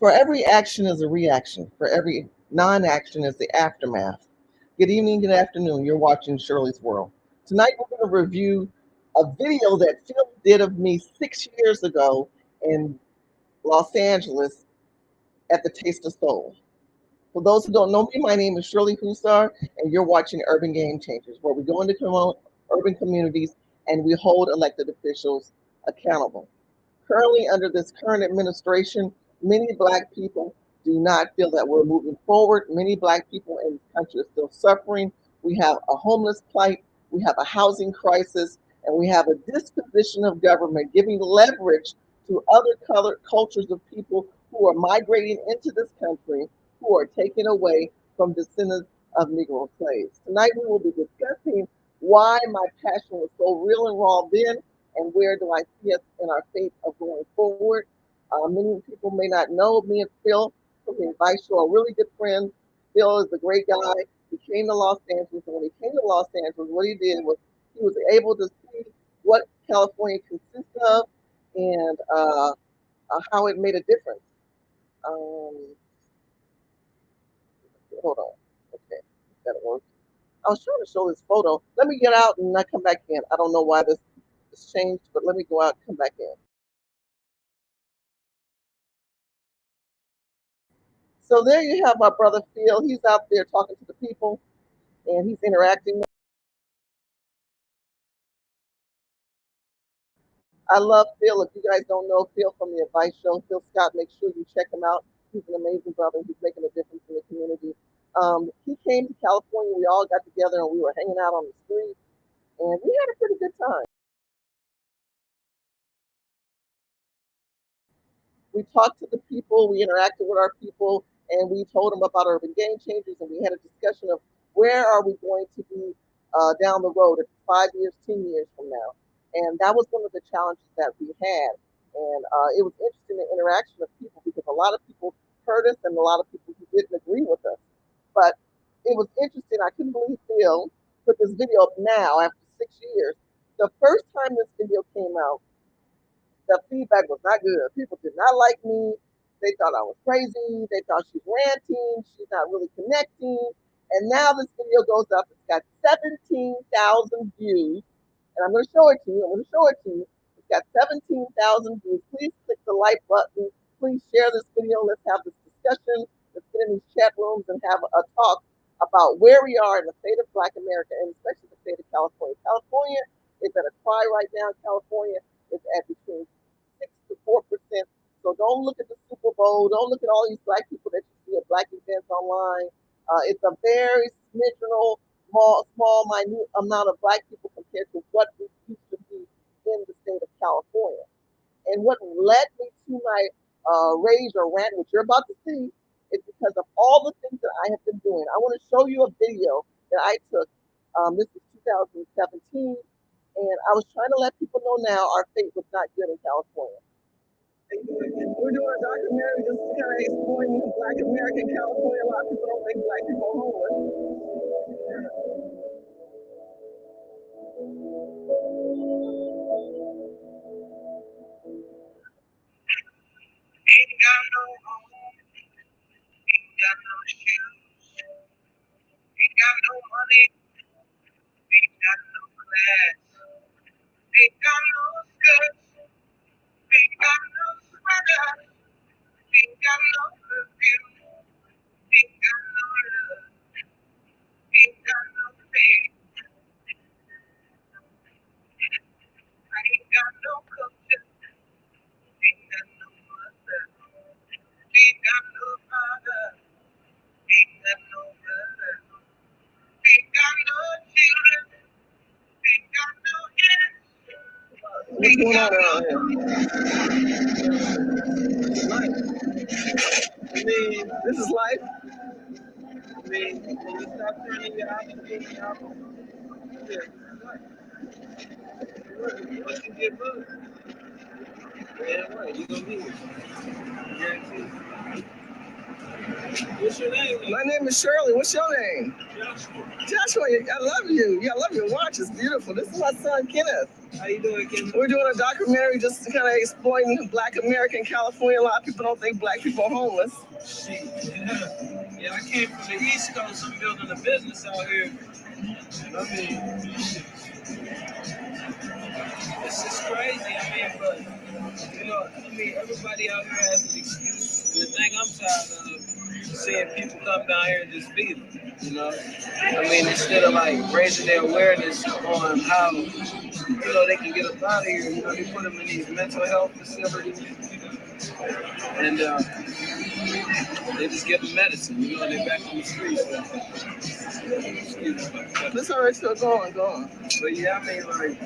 For every action is a reaction. For every non-action is the aftermath. Good evening, good afternoon. You're watching Shirley's World. Tonight we're going to review a video that Phil did of me 6 years ago in Los Angeles at the Taste of Soul. For those who don't know me, my name is Shirley Husar, and you're watching Urban Game Changers, where we go into urban communities and we hold elected officials accountable. Currently, under this current administration, many Black people do not feel that we're moving forward. Many Black people in this country are still suffering. We have a homeless plight, we have a housing crisis, and we have a disposition of government giving leverage to other colored cultures of people who are migrating into this country, who are taken away from descendants of Negro slaves. Tonight, we will be discussing why my passion was so real and raw then, and where do I see us in our faith of going forward. Many people may not know me and Phil from the Advice Show, are really good friends. Phil is a great guy. He came to Los Angeles, and when he came to Los Angeles, what he did was he was able to see what California consists of and how it made a difference. Hold on. Okay, that'll work. I was trying to show this photo. Let me get out and I come back in. I don't know why this changed, but let me go out and come back in. So there you have my brother Phil. He's out there talking to the people and he's interacting. I love Phil. If you guys don't know Phil from the Advice Show, Phil Scott, make sure you check him out. He's an amazing brother. He's making a difference in the community. He came to California. We all got together and we were hanging out on the street and we had a pretty good time. We talked to the people, we interacted with our people, and we told them about Urban Game Changers, and we had a discussion of where are we going to be down the road, 5 years, 10 years from now. And that was one of the challenges that we had. And it was interesting, the interaction of people, because a lot of people heard us and a lot of people who didn't agree with us. But it was interesting. I couldn't believe Phil put this video up now after 6 years. The first time this video came out, the feedback was not good. People did not like me. They thought I was crazy. They thought she's ranting. She's not really connecting. And now this video goes up. It's got 17,000 views. And I'm going to show it to you. It's got 17,000 views. Please click the like button. Please share this video. Let's have this discussion. Let's get in these chat rooms and have a talk about where we are in the fate of Black America, and especially the fate of California. California is at a cry right now. California is at between 6 to 4%. So don't look at the Super Bowl. Don't look at all these Black people that you see at Black events online. It's a very small, minute amount of Black people compared to what we used to be in the state of California. And what led me to my rage or rant, which you're about to see, is because of all the things that I have been doing. I want to show you a video that I took. This is 2017. And I was trying to let people know now our fate was not good in California. We're doing a documentary just to kind of exploring Black America in California. A lot of people don't think Black people are homeless. Ain't got no home, ain't got no shoes, ain't got no money, ain't got no class, ain't got no skirts, ain't got no sweater, ain't got no perfume, ain't got no love, ain't got no faith, I ain't got no culture, ain't got no mother, ain't got no father, ain't got no brother, ain't got no children, ain't got no kids. What's going on around here? I mean, this is life. I mean, when you stop turning your eyes and getting out, yeah, this is life. Once you get moved, yeah, right, you're gonna be here. Guaranteed. What's your name? My name is Shirley. What's your name? Joshua. Joshua, I love you. Yeah, I love your watch. It's beautiful. This is my son, Kenneth. How you doing, Kenneth? We're doing a documentary just kind of exploiting Black America in California. A lot of people don't think Black people are homeless. Shit. Yeah, I came from the East Coast. I'm building a business out here. I mean, it's just crazy. I mean, but, you know, everybody out here has an excuse. And the thing I'm tired of seeing people come down here and just feed them, you know? I mean, instead of, like, raising their awareness on how, you know, they can get up out of here, you know, they put them in these mental health facilities. And they just give them medicine, you know, and they're back on the streets. This already still going. But yeah, I mean, like,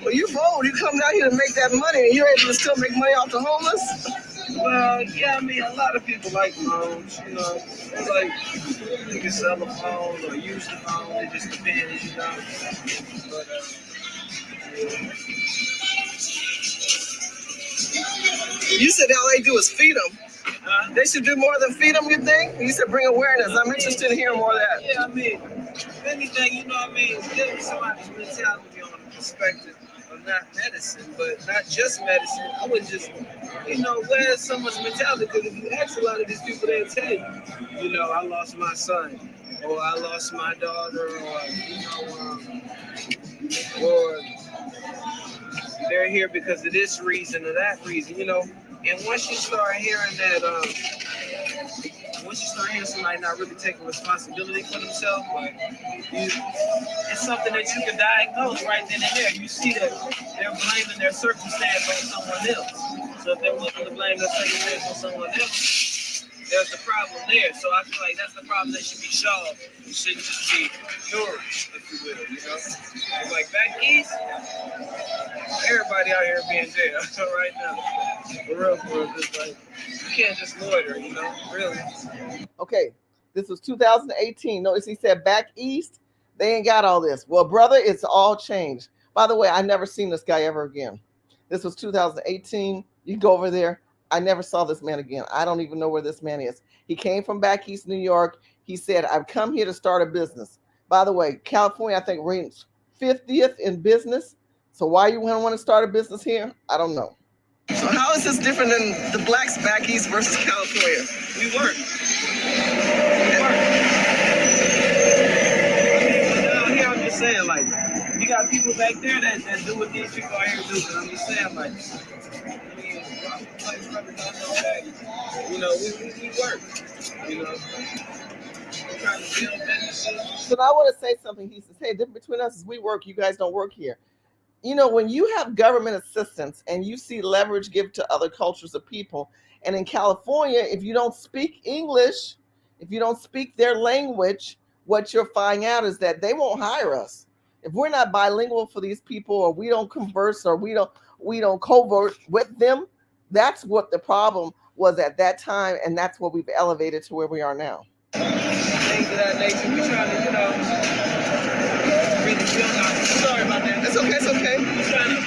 well, you bold. You come down here to make that money, and you're able to still make money off the homeless? Well, yeah, I mean, a lot of people like phones, you know. Like, you can sell a phone or use the phone. It just depends, you know. But, you said all they do is feed them. They should do more than feed them, you think? You said bring awareness. I'm interested in hearing more of that. Yeah, I mean, if anything, you know what I mean? Give somebody's mentality on the perspective of not medicine, but not just medicine. I would just, you know, where's someone's mentality? Because if you ask a lot of these people, they'll tell you know, I lost my son, or I lost my daughter, or, you know, or they're here because of this reason or that reason, you know. And once you start hearing that, once you start hearing somebody not really taking responsibility for themselves, like, it's something that you can diagnose right then and there. You see that they're blaming their circumstance on someone else. So if they're willing to blame their circumstance on someone else, there's the problem there. So I feel like that's the problem that should be solved. It shouldn't just be nourished, if you will, you know? It's like back east, everybody out here being jail right now. For real, just like, you can't just loiter, you know, really. Okay, this was 2018. Notice he said back east, they ain't got all this. Well, brother, it's all changed. By the way, I never seen this guy ever again. This was 2018. You can go over there. I never saw this man again. I don't even know where this man is. He came from back east New York. He said, I've come here to start a business. By the way, California, I think, ranks 50th in business. So why you want to start a business here? I don't know. So how is this different than the blacks back east versus California? We work. Down here, I'm just saying, like, you got people back there that do what these people out here do. I'm just saying, like, you know, we work, you know. We're trying to build businesses. So I want to say something. He says, hey, the difference between us is we work, you guys don't work here. You know, when you have government assistance and you see leverage given to other cultures of people, and in California, if you don't speak English, if you don't speak their language, what you're finding out is that they won't hire us. If we're not bilingual for these people, or we don't converse, or we don't covert with them, that's what the problem was at that time, and that's what we've elevated to where we are now. Things of that nature, we're trying to, you know, really build our, sorry about that. It's okay, it's okay. We're trying to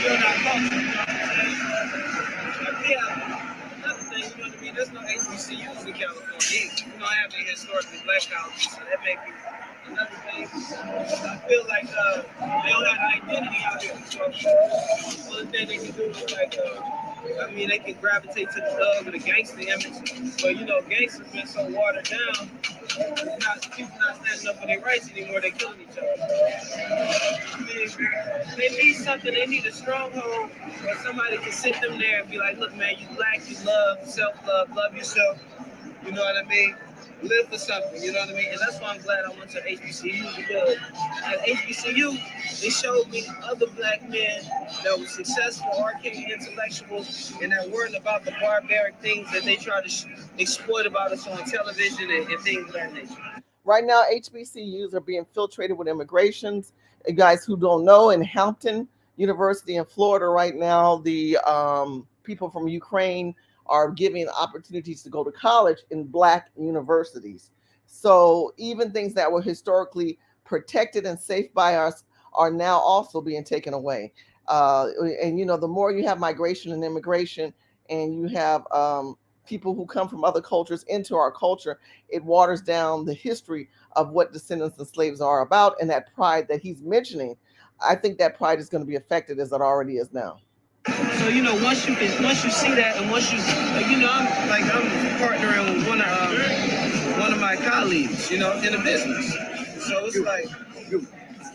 build our culture, you know what I'm saying? Yeah, another thing, you know what I mean, there's no HBCUs in California. We don't have any historically black colleges, so that may be another thing. I feel like they don't have identity out here. So one thing they can do is like, I mean, they can gravitate to the thug or the gangster image, but you know, gangsters been so watered down. People not standing up for their rights anymore. They're killing each other. I mean, they need something. They need a stronghold where somebody can sit them there and be like, "Look, man, you black, you love, self-love, love yourself." You know what I mean? Live for something, you know what I mean? And that's why I'm glad I went to HBCU, because at HBCU, they showed me other black men that were successful, arcane intellectuals, and that weren't about the barbaric things that they try to exploit about us on television and things of that nature. Right now, HBCUs are being infiltrated with immigrations. Guys who don't know, in Hampton University in Florida right now, the people from Ukraine are giving opportunities to go to college in black universities. So even things that were historically protected and safe by us are now also being taken away. And the more you have migration and immigration, and you have people who come from other cultures into our culture, it waters down the history of what descendants of slaves are about, and that pride that he's mentioning. I think that pride is going to be affected as it already is now. So once you see that, and once I'm partnering with one of my colleagues, in the business. So it's like,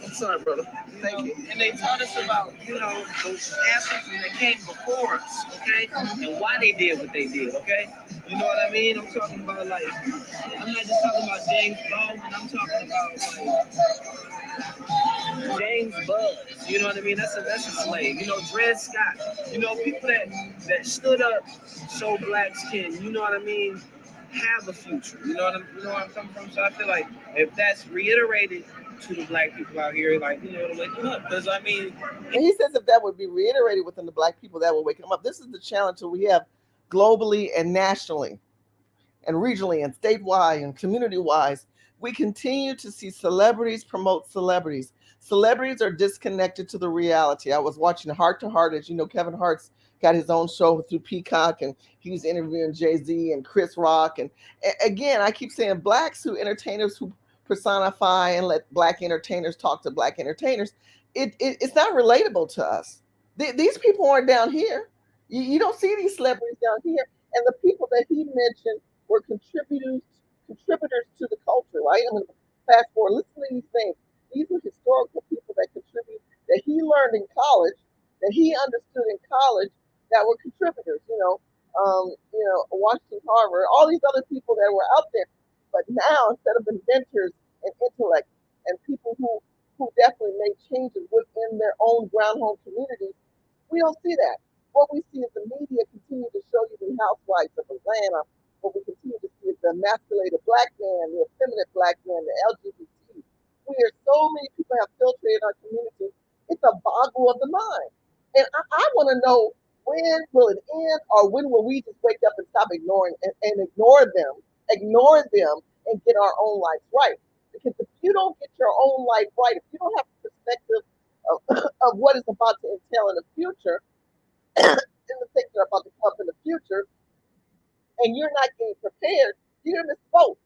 I'm sorry, brother. Thank you. And they taught us about, those ancestors that came before us, okay, and why they did what they did, okay. You know what I mean? I'm talking about I'm not just talking about James Baldwin. I'm talking about James Buzz, you know what I mean? That's a slave. Dred Scott. People that stood up so black skin, you know what I mean, have a future. You know where I'm coming from? So I feel like if that's reiterated to the black people out here, to wake them up. Because and he says if that would be reiterated within the black people, that will wake them up. This is the challenge that we have globally and nationally and regionally and statewide and community-wise. We continue to see celebrities promote celebrities. Celebrities are disconnected to the reality. I was watching Heart to Heart. As you know, Kevin Hart's got his own show through Peacock, and he was interviewing Jay-Z and Chris Rock. And again, I keep saying blacks entertainers who personify and let black entertainers talk to black entertainers. It's not relatable to us. These people aren't down here. You don't see these celebrities down here. And the people that he mentioned were contributors to the culture, right? I'm going to fast forward. Listen to these things. These were historical people that contribute, that he learned in college, that he understood in college, that were contributors. Washington, Harvard, all these other people that were out there. But now, instead of inventors and intellect and people who definitely made changes within their own ground home communities, we don't see that. What we see is the media continue to show you the housewives of Atlanta. What we continue to see is the emasculated black man, the effeminate black man, the LGBT. We are so many people have filtrated our community. It's a boggle of the mind. And I want to know, when will it end, or when will we just wake up and stop ignoring and ignore them, and get our own lives right? Because if you don't get your own life right, if you don't have a perspective of what is about to entail in the future, in the things that are about to come up in the future, and you're not getting prepared, you're going to miss both.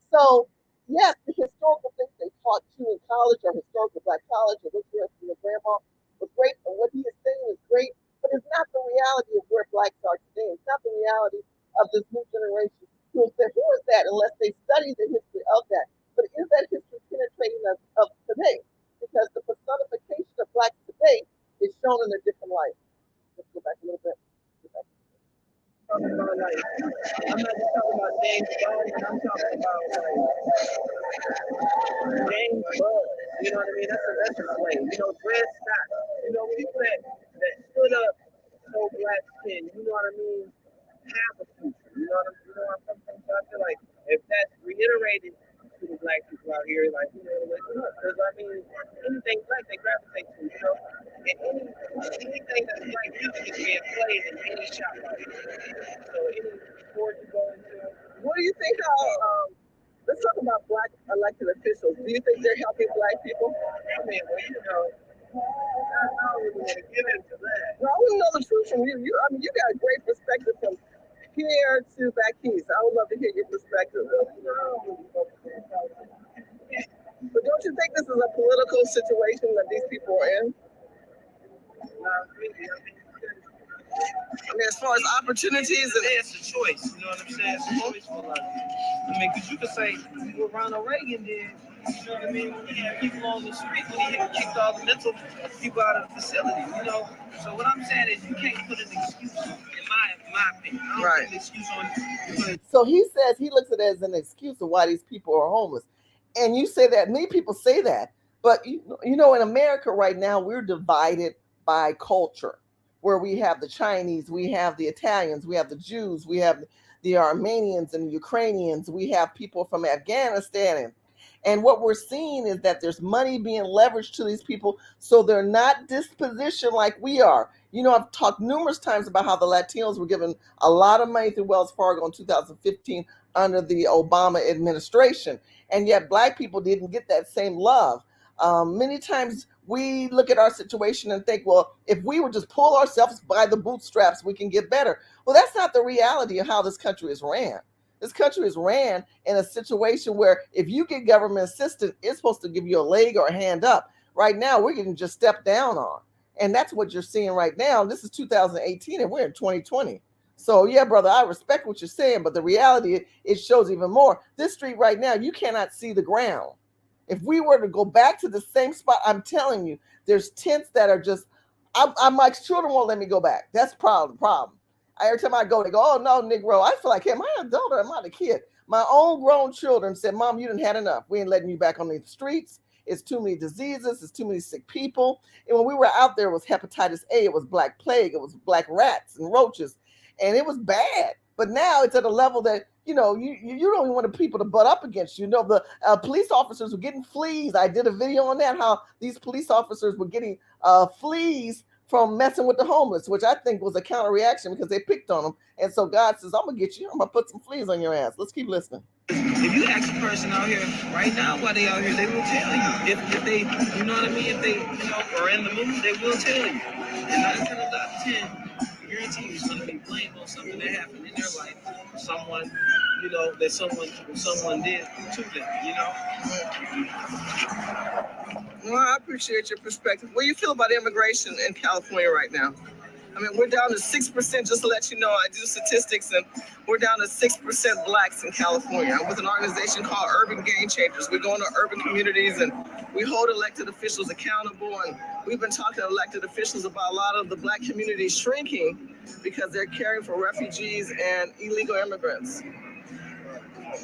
So, yes, the historical things they taught you in college, or historical black college, or what you heard from your grandma, was great, and what he is saying is great, but it's not the reality of where blacks are today. It's not the reality of this new generation who will say, who is that, unless they study the history of that. But is that history penetrating us of today? Because the personification of blacks today is shown in a different light. Let's go back a little bit. I'm not just talking about James Baldwin. I'm talking about James Buzz. You know what I mean? That's a slave. Dred Scott. People that stood up so black skin. You know what I mean? Have a future. You know what I'm coming from? So I feel like if that's reiterated to the black people out here, because anything black they gravitate to, and anything that's black music is being played in any shop right here. So any sport you go into. What do you think? Let's talk about black elected officials. Do you think they're helping black people? I mean, I don't really want to get into that. Well, I want to know the truth from you. You got a great perspective from here to back east. I would love to hear your perspective. But don't you think this is a political situation that these people are in? Not really. As far as opportunities, it's a choice. You know what I'm saying? It's a choice for a lot of people. Because you could say what Ronald Reagan did. You know what I mean? When he had people on the street, when he had kicked all the mental people out of the facility. So what I'm saying is, you can't put an excuse in my opinion. I don't put an excuse on. So he says he looks at it as an excuse of why these people are homeless. And you say that, many people say that, but in America right now, we're divided by culture, where we have the Chinese, we have the Italians, we have the Jews, we have the Armenians and the Ukrainians, we have people from Afghanistan. And what we're seeing is that there's money being leveraged to these people, so they're not dispositioned like we are. I've talked numerous times about how the Latinos were given a lot of money through Wells Fargo in 2015 under the Obama administration, and yet black people didn't get that same love. Many times we look at our situation and think, well, if we would just pull ourselves by the bootstraps, we can get better. Well, that's not the reality of how this country is ran. This country is ran in a situation where if you get government assistance, it's supposed to give you a leg or a hand up. Right now, we're getting just stepped down on. And that's what you're seeing right now. This is 2018 and we're in 2020. So yeah, brother, I respect what you're saying, but the reality, it shows even more. This street right now, you cannot see the ground. If we were to go back to the same spot, I'm telling you, there's tents that are just, my children won't let me go back. That's the problem. Every time I go, they go, oh no, Negro. I feel like, am I an adult or am I a kid? My own grown children said, Mom, you done had enough. We ain't letting you back on the streets. It's too many diseases. It's too many sick people. And when we were out there, it was hepatitis A. It was black plague. It was black rats and roaches. And it was bad. But now it's at a level that, you don't even want people to butt up against you. The police officers were getting fleas. I did a video on that, how these police officers were getting fleas from messing with the homeless, which I think was a counter reaction because they picked on them. And so God says, I'm going to get you. I'm going to put some fleas on your ass. Let's keep listening. If you ask a person out here right now why they out here, they will tell you. If they, you know what I mean, if they, are in the mood, they will tell you. And 9 times out of 10, I guarantee you, it's going to be blamed on something that happened in their life. Someone, that someone did to them, Well, I appreciate your perspective. What do you feel about immigration in California right now? I mean, we're down to 6%, just to let you know, I do statistics, and we're down to 6% blacks in California. I'm with an organization called Urban Game Changers. We go into urban communities and we hold elected officials accountable, and we've been talking to elected officials about a lot of the black community shrinking because they're caring for refugees and illegal immigrants. I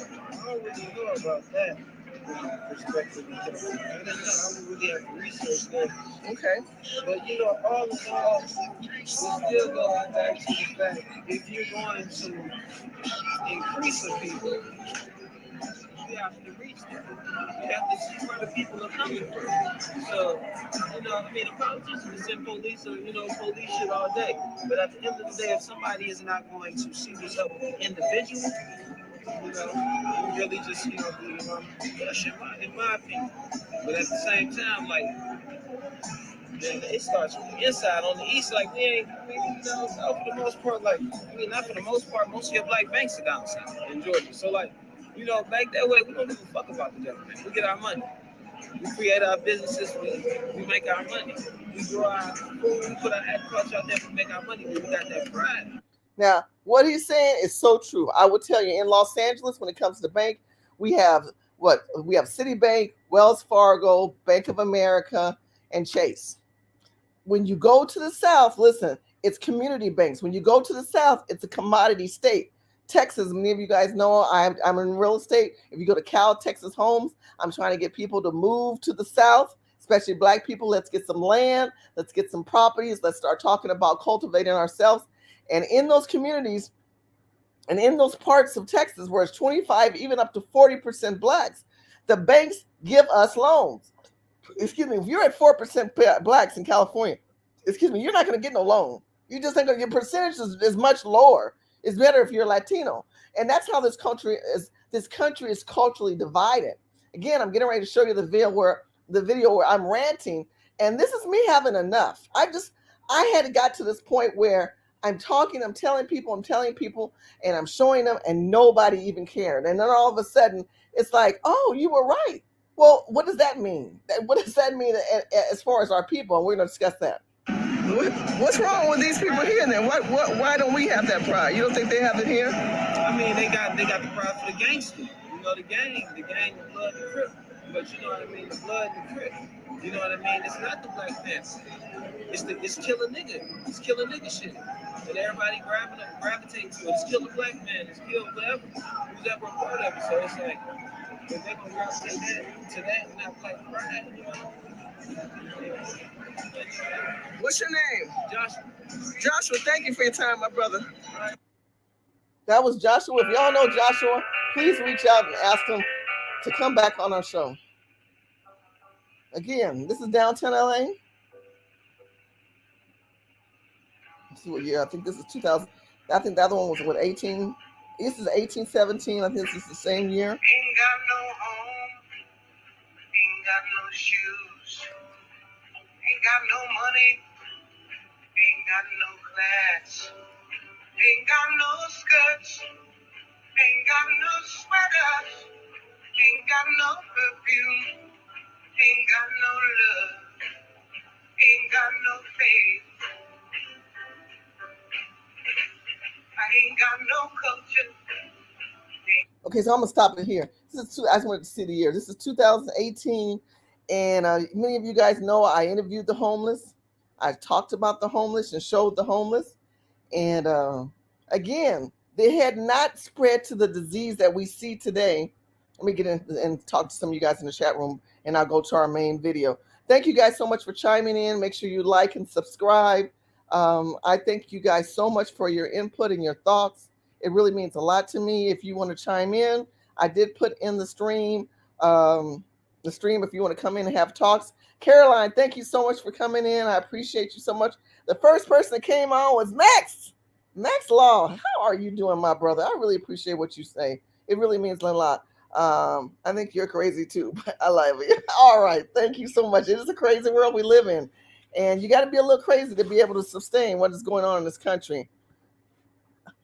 don't really know about that perspective. I don't really have to research that. Okay. But all in all, we still go back to the fact, if you're going to increase the people, you have to reach them. You have to see where the people are coming from. So, the politicians send police or, police shit all day. But at the end of the day, if somebody is not going to see what's up with the individual, you really just, do that shit, in my opinion. But at the same time, it starts from the inside. On the east, for the most part, not for the most part, most of your black banks are down south in Georgia. So, back that way, we don't give a fuck about the government. We get our money. We create our businesses. We make our money. We grow our food. We put our agriculture out there. We make our money. We got that pride. Now, what he's saying is so true. I will tell you, in Los Angeles, when it comes to bank, we have Citibank, Wells Fargo, Bank of America, and Chase. When you go to the South, listen, it's community banks. When you go to the South, it's a commodity state. Texas, many of you guys know I'm in real estate. If you go to Cal Texas Homes, I'm trying to get people to move to the South, especially black people. Let's get some land. Let's get some properties. Let's start talking about cultivating ourselves. And in those communities and in those parts of Texas where it's 25, even up to 40% blacks, the banks give us loans. Excuse me, if you're at 4% blacks in California, you're not going to get no loan. You just think your percentage is much lower. It's better if you're Latino. And that's how this country is. This country is culturally divided. Again, I'm getting ready to show you the video where I'm ranting. And this is me having enough. I had got to this point where I'm talking, I'm telling people, and I'm showing them, and nobody even cared. And then all of a sudden, it's like, oh, you were right. Well, what does that mean? What does that mean as far as our people? And we're going to discuss that. What's wrong with these people here then? Why don't we have that pride? You don't think they have it here? I mean, they got the pride for the gangster. The gang, the blood and crip. But you know what I mean, the blood and crip. You know what I mean? It's not the Black Panther. It's kill a nigga. It's kill a nigga shit. And everybody gravitating to it. It's kill a black man. It's kill whatever. Who's ever a part of it. So it's like, if they're gonna gravitate to that and not black pride, What's your name? Joshua. Joshua, thank you for your time, my brother. That was Joshua. If y'all know Joshua, please reach out and ask him to come back on our show. Again, this is downtown LA. Let's see what year. I think this is 2000. I think the other one was 18. This is 1817. I think this is the same year. Ain't got no home, ain't got no shoes. Ain't got no money, ain't got no class, ain't got no skirts, ain't got no sweaters, ain't got no perfume, ain't got no love, ain't got no faith, I ain't got no culture. Okay, so I'm gonna stop it here. I just wanted to see the year. This is 2018, and many of you guys know I interviewed the homeless. I talked about the homeless and showed the homeless. And again, they had not spread to the disease that we see today. Let me get in and talk to some of you guys in the chat room, and I'll go to our main video. Thank you guys so much for chiming in. Make sure you like and subscribe. I thank you guys so much for your input and your thoughts. It really means a lot to me. If you want to chime in, I did put in the stream. If you want to come in and have talks. Caroline, thank you so much for coming in. I appreciate you so much. The first person that came on was Max. Max Law, how are you doing, my brother? I really appreciate what you say. It really means a lot. I think you're crazy too, but I love you. All right, thank you so much. It is a crazy world we live in, and you got to be a little crazy to be able to sustain what is going on in this country.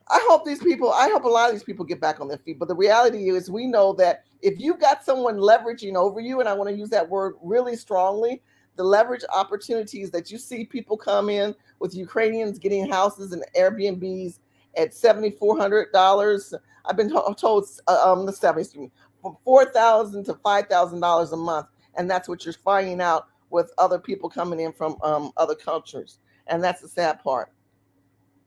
I hope a lot of these people get back on their feet. But the reality is we know that if you've got someone leveraging over you, and I want to use that word really strongly, the leverage opportunities that you see people come in with Ukrainians getting houses and Airbnbs at $7,400. I've been told from $4,000 to $5,000 a month. And that's what you're finding out with other people coming in from other cultures. And that's the sad part.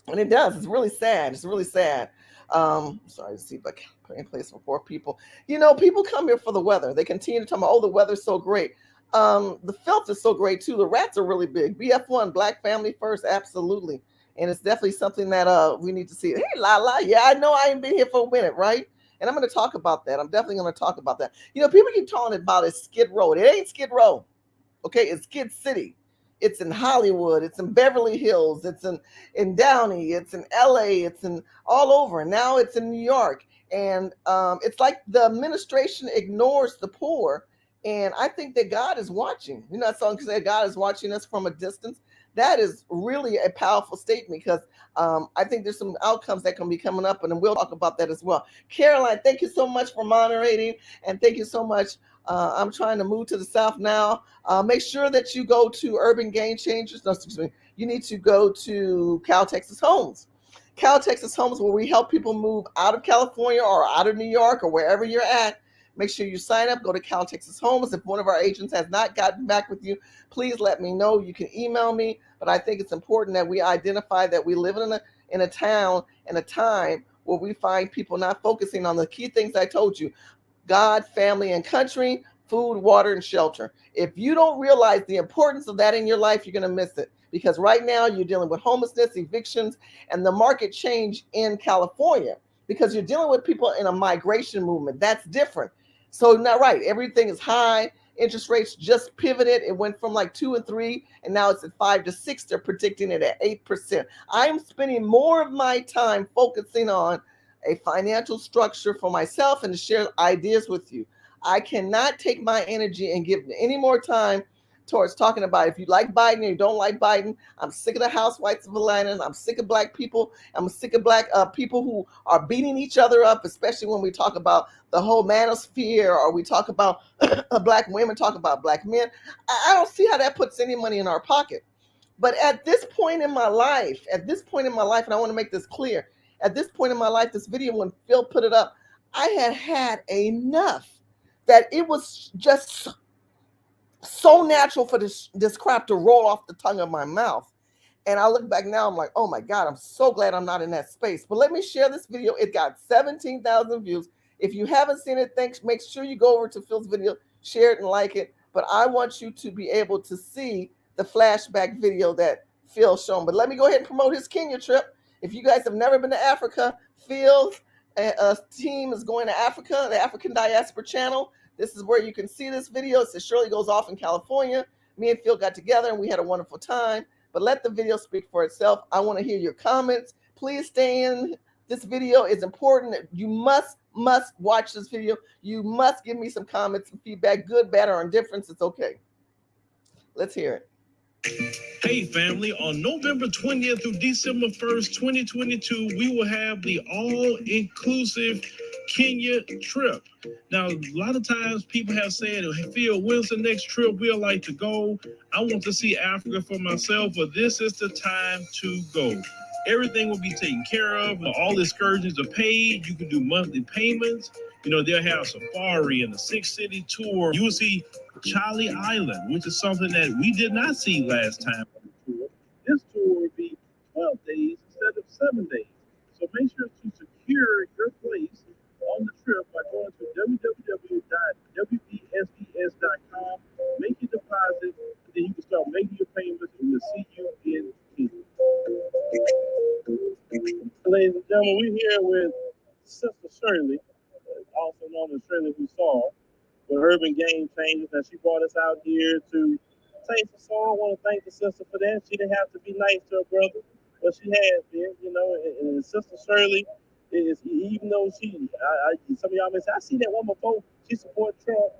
And it does. It's really sad. It's really sad. Sorry to see if I can put in place for poor people. You know, people come here for the weather. They continue to tell me, oh, the weather's so great. The filth is so great too. The rats are really big. BF1, Black Family First, absolutely. And it's definitely something that we need to see. Hey, Lala, yeah, I know I ain't been here for a minute, right? And I'm going to talk about that. I'm definitely going to talk about that. You know, people keep talking about it Skid Row. It ain't Skid Row. Okay, it's Skid City. It's in Hollywood. It's in Beverly Hills. It's in Downey. It's in LA. It's in all over. And now it's in New York. And it's like the administration ignores the poor. And I think that God is watching. You know that song said God is watching us from a distance. That is really a powerful statement because I think there's some outcomes that can be coming up, and then we'll talk about that as well. Caroline, thank you so much for moderating, and thank you so much. I'm trying to move to the South now. Make sure that you go to Urban Game Changers. No, excuse me. You need to go to Cal Texas Homes. Cal Texas Homes, where we help people move out of California or out of New York or wherever you're at. Make sure you sign up. Go to Cal Texas Homes. If one of our agents has not gotten back with you, please let me know. You can email me. But I think it's important that we identify that we live in a town and a time where we find people not focusing on the key things I told you: God, family, and country, food, water, and shelter. If you don't realize the importance of that in your life, you're going to miss it. Because right now you're dealing with homelessness, evictions, and the market change in California. Because you're dealing with people in a migration movement. That's different. So now, right, everything is high. Interest rates just pivoted. It went from like 2 and 3, and now it's at 5 to 6. They're predicting it at 8%. I'm spending more of my time focusing on a financial structure for myself and to share ideas with you. I cannot take my energy and give any more time towards talking about if you like Biden or you don't like Biden. I'm sick of the housewives of Atlanta. I'm sick of black people. I'm sick of black people who are beating each other up, especially when we talk about the whole manosphere or we talk about black women, talk about black men. I don't see how that puts any money in our pocket. But at this point in my life, and I want to make this clear, at this point in my life, this video, when Phil put it up, I had enough that it was just so natural for this crap to roll off the tongue of my mouth. And I look back now, I'm like, oh my God, I'm so glad I'm not in that space. But let me share this video. It got 17,000 views. If you haven't seen it, make sure you go over to Phil's video, share it and like it. But I want you to be able to see the flashback video that Phil shown. But let me go ahead and promote his Kenya trip. If you guys have never been to Africa, Phil's team is going to Africa, the African Diaspora Channel. This is where you can see this video. It says Shirley goes off in California. Me and Phil got together and we had a wonderful time. But let the video speak for itself. I want to hear your comments. Please stay in. This video is important. You must watch this video. You must give me some comments and feedback, good, bad, or indifference. It's okay. Let's hear it. Hey family, on November 20th through December 1st, 2022, we will have the all-inclusive Kenya trip. Now, a lot of times people have said, hey, Phil, when's the next trip we'd like to go? I want to see Africa for myself, but this is the time to go. Everything will be taken care of. All excursions are paid. You can do monthly payments. You know, they'll have safari and a 6-city tour. You will see Charlie Island, which is something that we did not see last time on the tour. This tour will be 12 days instead of 7 days. So make sure to secure your place on the trip by going to www.wbsds.com, make your deposit, and then you can start making your payments, and we'll see you in Kenya. Ladies and gentlemen, we're here with Sister Shirley, also known as Shirley Husar, with Urban Game Changers, and she brought us out here to taste the song. I want to thank the sister for that. She didn't have to be nice to her brother, but she has been, you know. And Sister Shirley is, even though some of y'all may say, I see that one before. She supports Trump.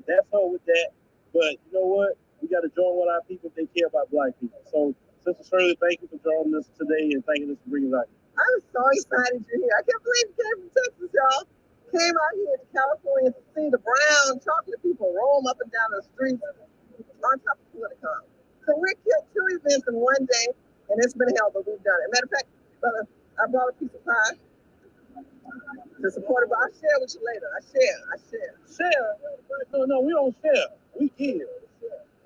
That's her with that. But you know what? We got to join with our people if they care about Black people. So, Sister Shirley, thank you for joining us today and thanking us for bringing us out here. I'm so excited you're here. I can't believe you came from Texas, y'all. Came out here to California to see the brown, talking to people, roam up and down the streets on top of Politicon. So we killed 2 events in one day, and it's been hell, but we've done it. Matter of fact, brother, I brought a piece of pie to support it, but I'll share with you later. I share. Share? No, we don't share. We give.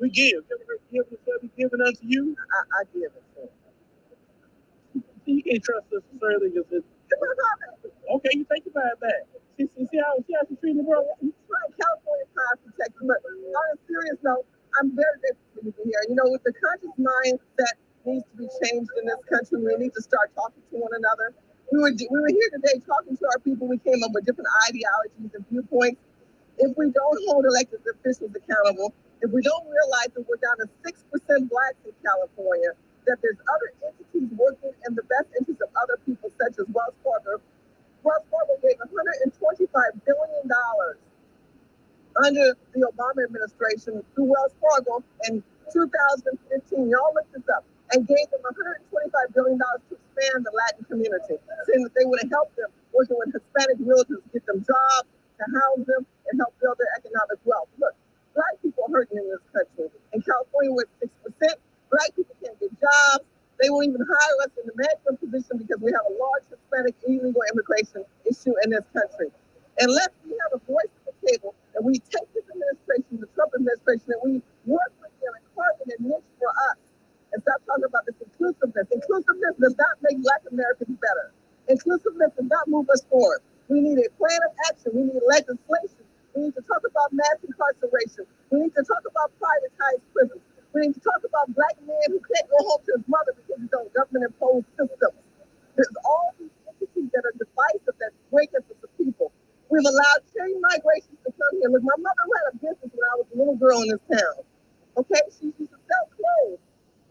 We give. Give be given unto you. I give it. You can't trust us, Shirley, because it's okay. You take your pie back. See how she treating the brother. He's trying California pie from Texas, but on a serious note, I'm very grateful to be here. You know, with the conscious mindset needs to be changed in this country. We need to start talking to one another. We were here today talking to our people. We came up with different ideologies and viewpoints. If we don't hold elected officials accountable, if we don't realize that we're down to 6% Blacks in California, that there's other entities working in the best interest of other people, such as Wells Fargo. Wells Fargo gave $125 billion under the Obama administration through Wells Fargo in 2015. Y'all look this up. And gave them $125 billion to expand the Latin community, saying that they would have helped them working with Hispanic realtors, get them jobs, to house them, and help build their economic wealth. Look, Black people are hurting in this country. In California, we're at 6%. Black people can't get jobs. They won't even hire us in the management position because we have a large Hispanic illegal immigration issue in this country. Unless we have a voice at the table and we take this administration, the Trump administration, and we work with them and carve a niche for us and stop talking about this inclusiveness. Inclusiveness does not make Black Americans better. Inclusiveness does not move us forward. We need a plan of action. We need legislation. We need to talk about mass incarceration. We need to talk about privatized prisons. We need to talk about Black men who can't go home to his mother because he's on government-imposed systems. There's all these entities that are divisive that break us as a people. We've allowed chain migrations to come here. Look, my mother had a business when I was a little girl in this town. Okay, she used to sell clothes.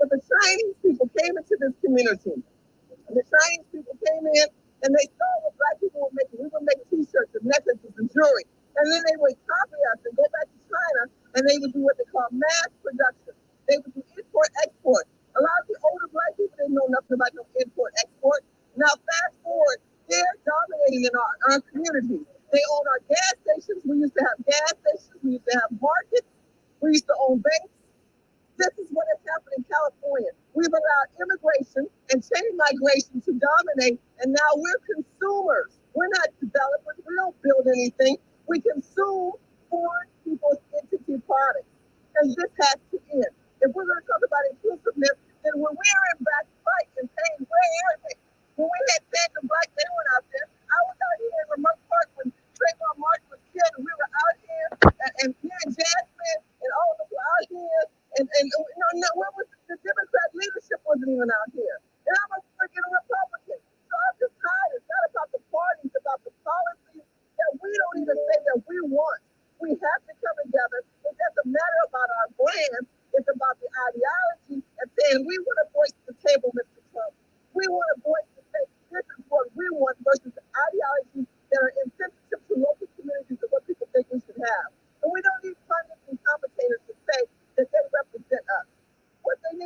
But the Chinese people came into this community. And the Chinese people came in and they saw what Black people were making. We would make t-shirts and necklaces and jewelry. And then they would copy us and go back to China and they would do what they call mass production. They would do import-export. A lot of the older Black people didn't know nothing about no import-export. Now fast forward, they're dominating in our communities. They own our gas stations. We used to have gas stations. We used to have markets. We used to own banks. This is what has happened in California. We've allowed immigration and chain migration to dominate, and now we're consumers. We're not developers. We don't build anything. We consume foreign people's entity products, and this has to end. If we're going to talk about inclusiveness, then when we're in back fight and pain, where are they? When we had Sandra Black, they weren't out there. I was out here in Remote Park when Trayvon Martin was killed, and we were out here, and me and Jasmine and all of us were out here. And where was the Democrat leadership wasn't even out here. And I'm a freaking Republican. So I'm just tired. It's not about the party, it's about the policies that we don't even say that we want. We have to come together. It doesn't matter about our brand. It's about the ideology and saying we want to voice the table, Mr. Trump. We want to voice the say this is what we want versus the ideologies that are insensitive to local communities and what people think we should have. And we don't need pundits and commentators to say that they represent us. What they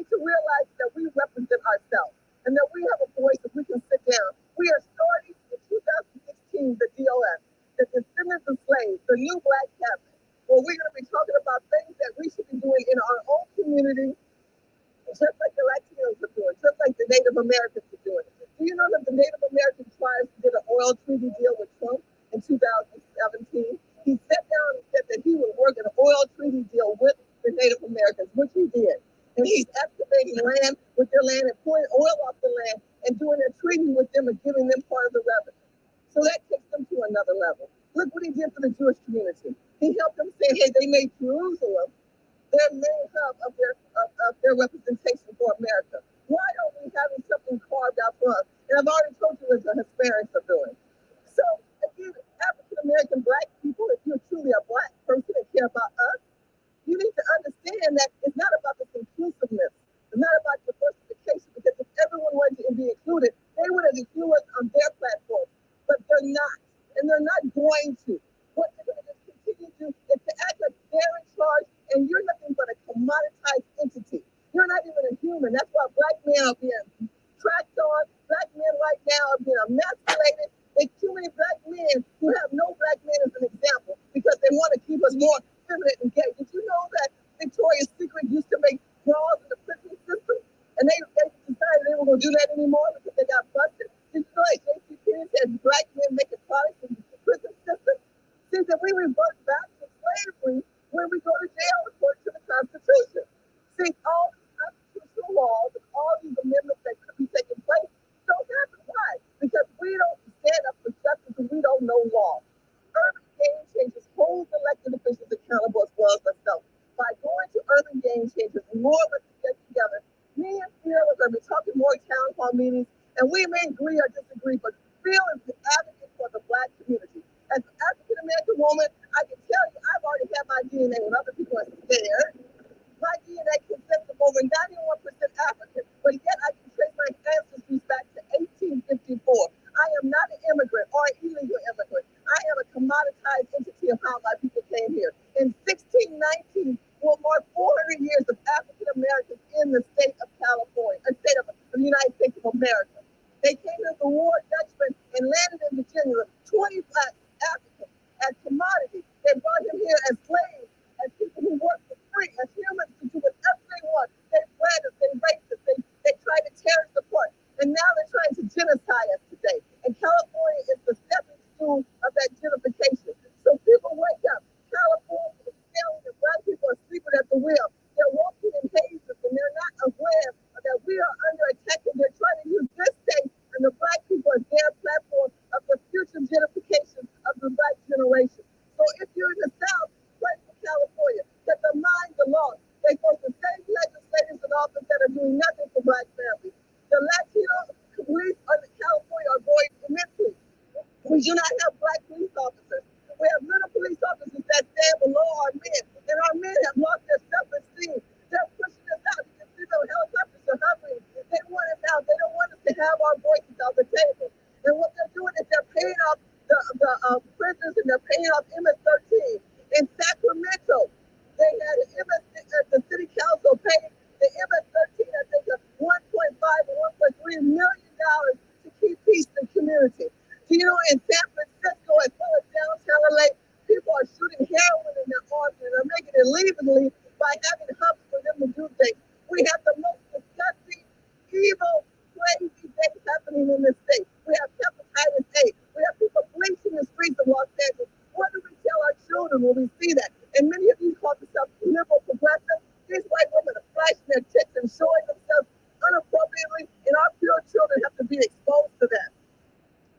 the Native Americans are doing. Do you know that the Native American tribes did an oil treaty deal with Trump in 2017? He sat down and said that he would work an oil treaty deal with the Native Americans, which he did. And he's excavating land with their land and pulling oil off the land and doing a treaty with them and giving them part of the revenue. So that takes them to another level. Look what he did for the Jewish community. He helped them say, hey, they made Jerusalem their main hub of their representation for America. Why aren't we having something carved out for us? And I've already told you what the Hispanics are doing. So again, African American Black people, if you're truly a Black person and care about us, you need to understand that it's not about this inclusiveness. It's not about diversification, because if everyone wanted to be included, they would have included us on their platform. But they're not, and they're not going to. What they're going to just continue to do is to act like they're in charge, and you're nothing but a commoditized entity. You're not even a human. That's why Black men are being tracked on. Black men right now are being emasculated. There's too many Black men who have no Black men as an example because they want to keep us more feminine and gay. Did you know that Victoria's Secret used to make bras in the prison system? And they decided they were going to do that anymore because they got busted. Did you know that J.C. Penney said Black men making products in the prison system? Since that we revert back to slavery when we go to jail according to the Constitution. See, all these constitutional laws and all these amendments that could be taking place don't happen. Why? Because we don't stand up for justice and we don't know law. Urban game changers hold elected officials accountable as well as themselves. By going to urban game changers, more of us get together. Me and Phil are going to be talking more town hall meetings, and we may agree or disagree, but Phil is the advocate for the Black community. As an African American woman, I can tell you I've already had my DNA when other people are scared. My DNA consists of over 91% African, but yet I can trace my ancestry back to 1854. I am not an immigrant or an illegal immigrant. I am a commoditized entity of how my people came here. In 1619, we'll mark 400 years of African Americans in the state of California, a state of the United States of America. They came here for war, Dutchmen, and landed in Virginia, 20 Black Africans as commodities. They brought him here as slaves, as people who worked for free, as humans to do whatever they want. They bred us, they raped us, they tried to tear us apart. And now they're trying to genocide us today. And California is the stepping stool of that gentrification. So people wake up. California is failing, and Black people are sleeping at the wheel. They're walking in hazes, and they're not aware that we are under attack, and they're trying to use this state and the Black people as their platform of the future gentrification of the Black generation. So if you're in the South, pray for California, that the minds are lost. They go to state legislators in office that are doing nothing for Black families. The Latino police in California are going immensely. We do not have Black police officers. We have little police officers that stand below our men, and our men have lost their self-esteem. They're pushing us out. You can see those helicopters are hovering. They want us out. They don't want us to have our voices on the table. And what they're doing is they're paying off the prisoners, and they're paying off MS-13. In Sacramento, they had the city council paid the MS-13, I think, $1.5 or $1.3 million to keep peace in the community. Do you know, in San Francisco, as well as downtown LA, people are shooting heroin in their arms, and they're making it legally by having hubs for them to do things. We have the most disgusting, evil, crazy things happening in this state. We have hepatitis A. We have people bleaching the streets of Los Angeles. What do we tell our children when we see that? And many of you call yourselves liberal progressive. These white women are flashing their tits and showing themselves inappropriately, and our pure children have to be exposed to that.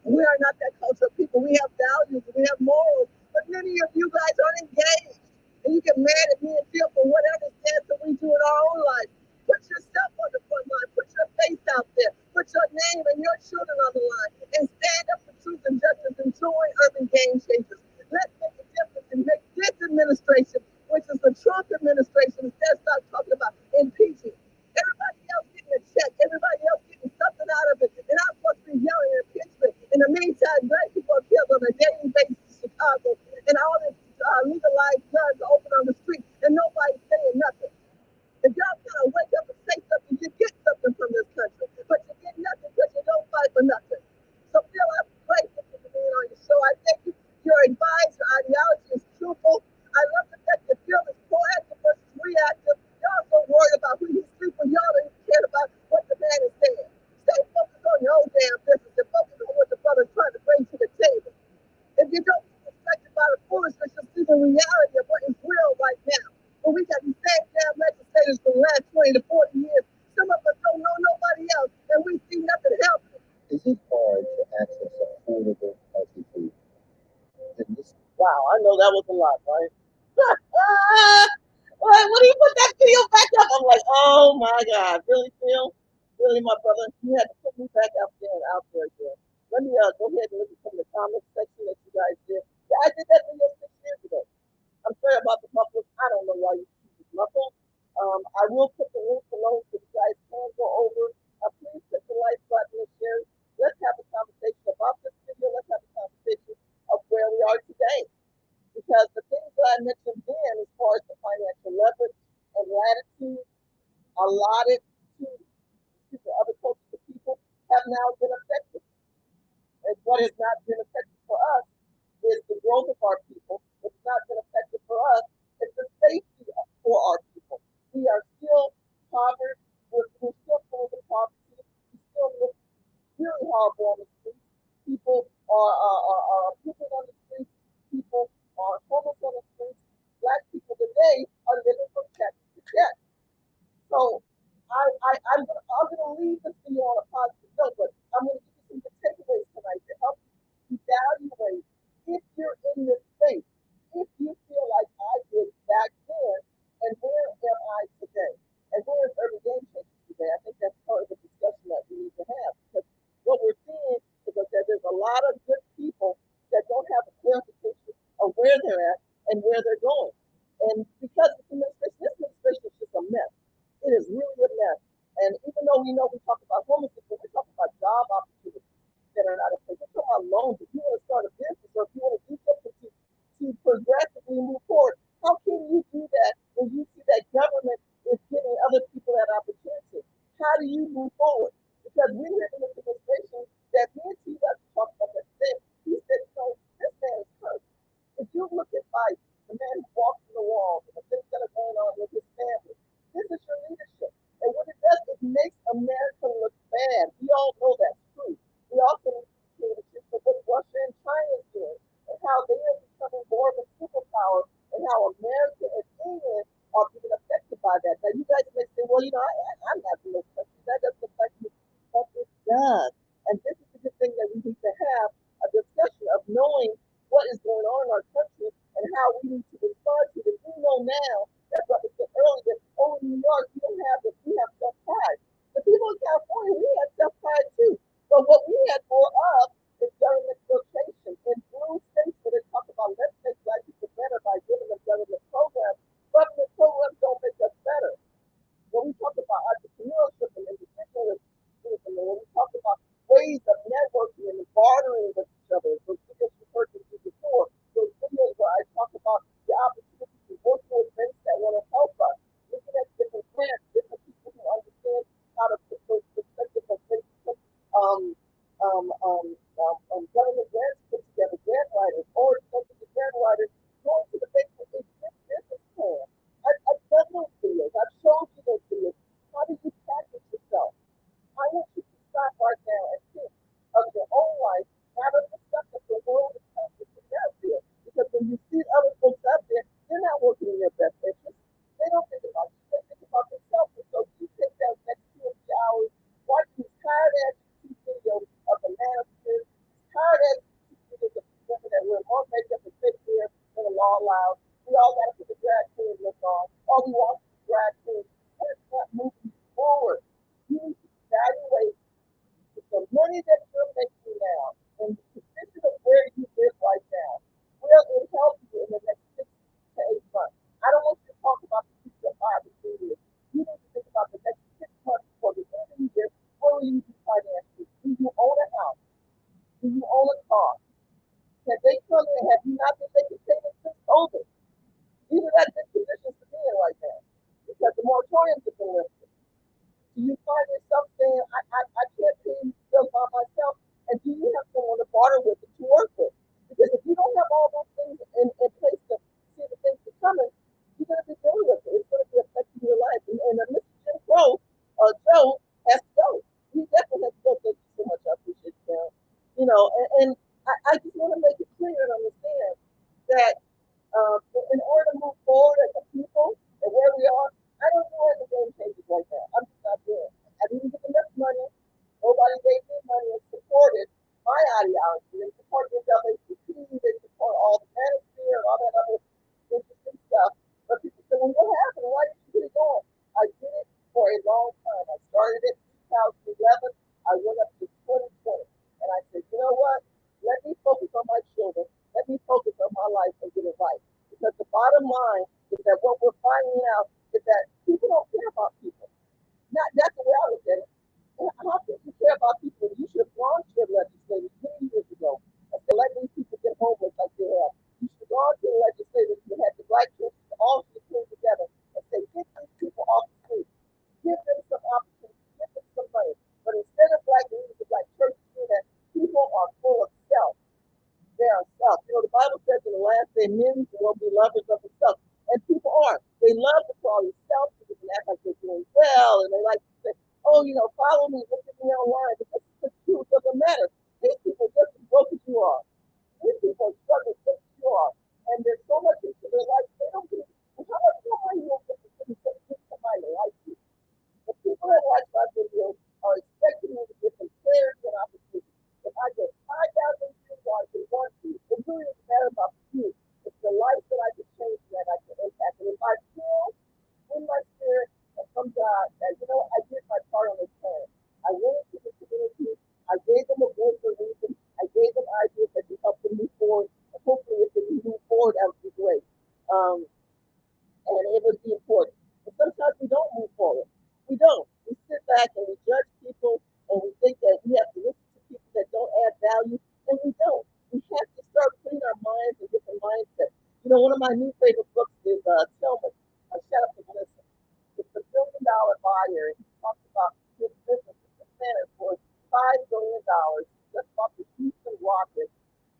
We are not that culture of people. We have values, we have morals, but many of you guys aren't engaged. And you get mad at me and feel for whatever stance that we do in our own life. Put yourself on the front line. Put your face out there. Put your name and your children on the line. And stand up for truth and justice and join urban game changers. Let's make a difference and make this administration, which is the Trump administration, instead of start talking about impeaching. Everybody else getting a check. Everybody else getting something out of it. And I'm supposed to be yelling at impeachment. In the meantime, Black people are killed on a know that was a lot, right? When he put that video back up, I'm like, oh my God, really, Phil? Really, my brother? You had to put me back out there again. Let me go ahead and look at some of the comments section that you guys did. Yeah, I did that video 6 years ago. I'm sorry about the muffles. I don't know why you choose muffles. I will put the link below so you guys can go over. Please hit the like button and share. Let's have a conversation about this video. Let's have a conversation of where we are today. Because the things that I mentioned then, as far as the financial leverage and latitude allotted to other cultures of people, have now been affected. And what has not been effective for us is the growth of our people. What's not been effective for us is the safety for our people. We are still poverty. We're still full of poverty. We still look really horrible on the streets. People are living on the streets. People are homeless on the streets. Black people today are living from check to check. So I'm gonna leave this video on a positive note, but I'm gonna give you some good takeaways tonight to help you evaluate if you're in this space, if you feel like I did back then, and where am I today? And where is Urban Game Changers today? I think that's part of the discussion that we need to have, because what we're seeing is that there's a lot of good people that don't have a clarification of where they're at and where they're going. And because this administration is just a mess. It is really a mess. And even though we talk about homelessness, but we're talking about job opportunities that are not a place. We're talking about loans. If you want to start a business or if you want to do something to progressively move forward, how can you do that when you see that government is giving other people that opportunity? How do you move forward? Because we live in a administration that me and T. West talked about that today. He said, this man is cursed. If you look at Biden, the man who walks in the walls and the things that are going on with his family, this is your leadership. And what it does, it makes America look bad. We all know that's true. We also need to leadership for what Russia and China is doing and how they are becoming more of a superpower and how America and England are being affected by that. Now, you guys may say, well, I'm not in those countries. That doesn't affect me. But it does. And this is a good thing that we need to have a discussion of knowing what is going on in our country and how we need to respond to it. We know now that, brother said earlier, in New York, we don't have this, we have self-pride. The people in California, we had self-pride too. But what we had more of is government filtration. In blue states where they talk about let's make black people better by giving them government programs don't make us better. When we talk about entrepreneurship and individualism, and when we talk about ways of networking and bartering with each other, those videos you heard me do before, those videos where I talk about the opportunity to work with things that want to help us, looking at different grants, different people who understand how to put those perspectives of things, government grants put together, grant writers, or something the grant writers going to the basic business plan. I've done those videos. I've showed you those videos. How do you package yourself? I want you to stop right now and think of your own life, not of the stuff that the world is constantly out there. Because when you see other folks out there, they're not working in your best interest. They don't think about you. They think about themselves. And so you take that next 2 or 3 hours watching these tired-ass YouTube videos of the masters, tired-ass YouTube videos of people that wear more makeup and fit here than the law allows. We all got to put the drag queen look on. All we want is drag queen. That's not moving forward. You need to evaluate the money that you're making now and the position of where you live right now. Will it help you in the next 6 to 8 months? I don't want you to talk about the future of 5 to 10 years. You need to think about the next 6 months before the end of the year. What will you do financially? Do you own a house? Do you own a car? Have they come in? Have you not been making payments since COVID? These are not good positions to be in right now because the moratoriums have been lifted. Do you find yourself saying, I can't pay these bills by myself? And do you have someone to barter with and to work with? Because if you don't have all those things in place to see the things that are coming, you're going to be dealing with it. It's going to be affecting your life. And Mr. Jim Crow, Joe, has to go. He definitely has to go. Thank you so much. I appreciate you. And I just want to make it clear and understand that in order to move forward as a people and where we are, I don't know where the game changes right now. I'm just not doing it. I didn't get enough money. Nobody gave me money and supported my ideology. They support the NAACP, they support all the manosphere and all 2011, I went up to 2020. And I said, you know what? Let me focus on my children. Let me focus on my life and get it right. Because the bottom line is that what we're finding out is that people don't care about people. That's the way I look at it. How can you care about people? You should have gone to the legislators many years ago and said, let these people get homeless like they have. You should have gone to the legislators and had the black churches all should have came together and say, get these people off the street. Give them some opportunity. Give them some money. But instead of black leaders and black churches doing that, people are full of self. They are self. You know, the Bible says in the last day, men will be lovers of themselves. And people are. They love to call themselves because they act like they're doing well. And they like to say, oh, you know, follow me, look at me online. Because the truth doesn't matter. These people just as broke as you are. These people are struggling just as you are. And there's so much into their life, they don't get it. How much more money you get to somebody to like you? The people that watch my videos are expecting me to give them clarity and opportunity. If I get 5,000 views or I get one view, it really doesn't matter about the view. It's the life that I can change that I can impact. And if I feel in my spirit and from God that, you know, I did my part on this planet. I went into the community. I gave them a voice and reason. I gave them ideas that can help them move forward. And hopefully, if they move forward, that would be great. And it would be important. But sometimes we don't move forward. We don't. We sit back and we judge people and we think that we have to listen to people that don't add value, and we don't. We have to start putting our minds in different mindsets. You know, one of my new favorite books is Tillman, Shut Up and Listen. It's a $1 billion buyer, and he talks about his business. It's centered for $5 billion. He just bought the Houston Rockets.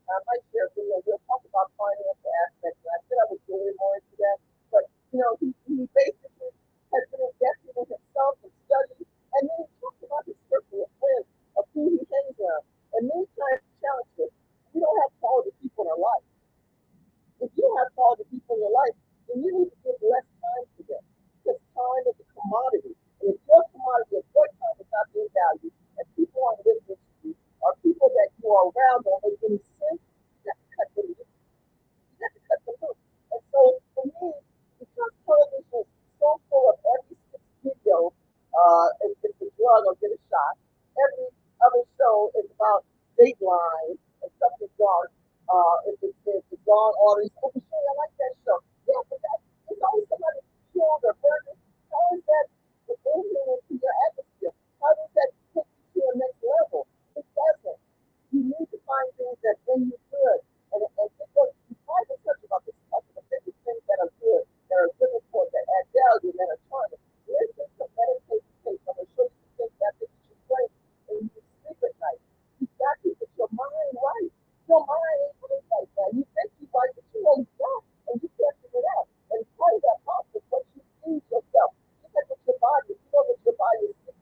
I might share a video. We'll talk about financial aspects. And I said I would go in more into that. But, you know, he basically has been investing in himself and studying. And then he talks about his circle of friends, of who he hangs around. And many times the challenge is we don't have quality people in our life. If you don't have quality people in your life, then you need to give less time to them. Because time is a commodity. And if your commodity of your time is not being valued, and people aren't listening to you, or people that you are around don't make any sense, you have to cut them loose. You have to cut them loose. And so for me, because television is so full of every 6 video, it's a drug or get a shot. Every other show is about Dateline and something dark. It's Dawn Audrey. Oh, sure, I like that show. Yeah, but it's always somebody killed or burned. How is that entering into your atmosphere? How does that take you to a next level? It doesn't. You need to find things that bring you good. And you try to touch about this stuff, but think of things that are good report, that add value, that are charming. Listen to meditation tapes. I'm going to show you some things that you should play when you sleep at night. You've got to get your mind right. Your mind ain't really like that. You think you right, but you know you're not, and you can't figure it out. And part of that process, what you feed yourself, just like with your body, if you know that your body is sick,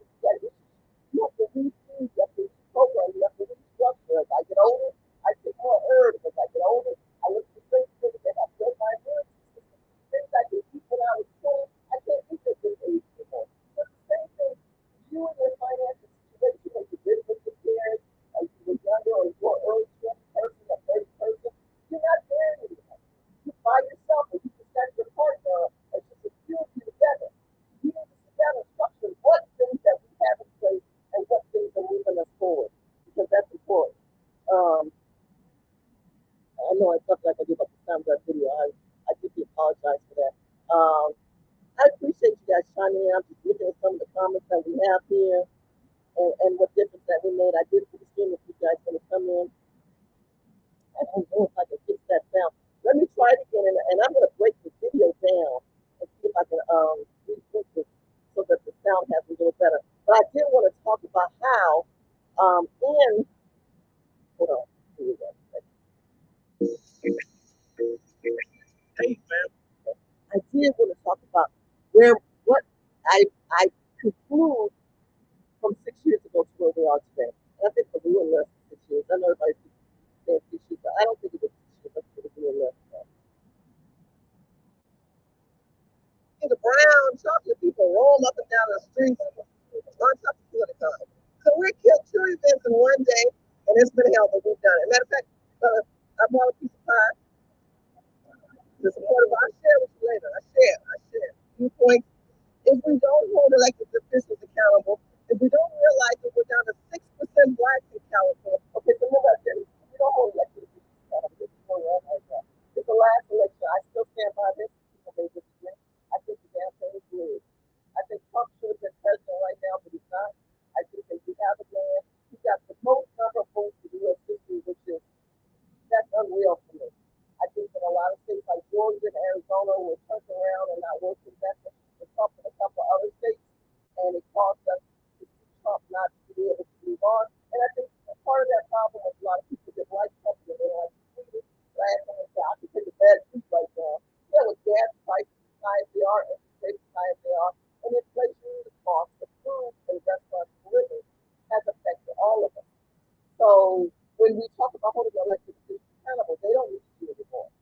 you have to refeed, you have to reprogram, you have to restructure. As I get older, I take more herbs. As I get older, I look for things that have built my immune system. Things I could eat when I was 20, I can't eat at this age anymore. So the same thing, you and your financial situation, as you live with your parents, as you were younger, or you're early 20 person, or 30 person, you're not there anymore. You're by yourself, and you just got your partner, or just a few of you together. You need to sit down and structure what things that we have in place and what things are moving us forward, because that's important. I know it's something like I give up the thumbs up video. I deeply apologize for that. I appreciate you guys chiming in. I'm just looking at some of the comments that we have here and what difference that we made. I did put the stream if you guys want to come in. I don't know if I can fix that sound. Let me try it again, and I'm going to break the video down and see if I can refix it so that the sound has a little better. But I did want to talk about how hold on, here we go. Hey, man. I did want to talk about what I conclude from 6 years ago to where we are today. And I think it was a little less than 6 years. I know everybody's saying 6 years, but I don't think it was 6 years. I think it was a little less than that. The brown chocolate people roam up and down the streets on top of political. So we killed 2 events in one day, and it's been hell, but we've done it. Matter of fact, I bought a piece of pie. The support of I'll share with you later. I share. Viewpoints. If we don't hold elected officials accountable, if we don't realize to be able to move on. And I think part of that problem is a lot of people that like something and they don't like to see it. Last time I said, I can take a bad truth right now. Yeah, with gas prices as high as they are, interest rates as high as they are, and inflation, the cost of food and restaurants and living has affected all of us. So when we talk about holding elected officials accountable, they don't need to anymore.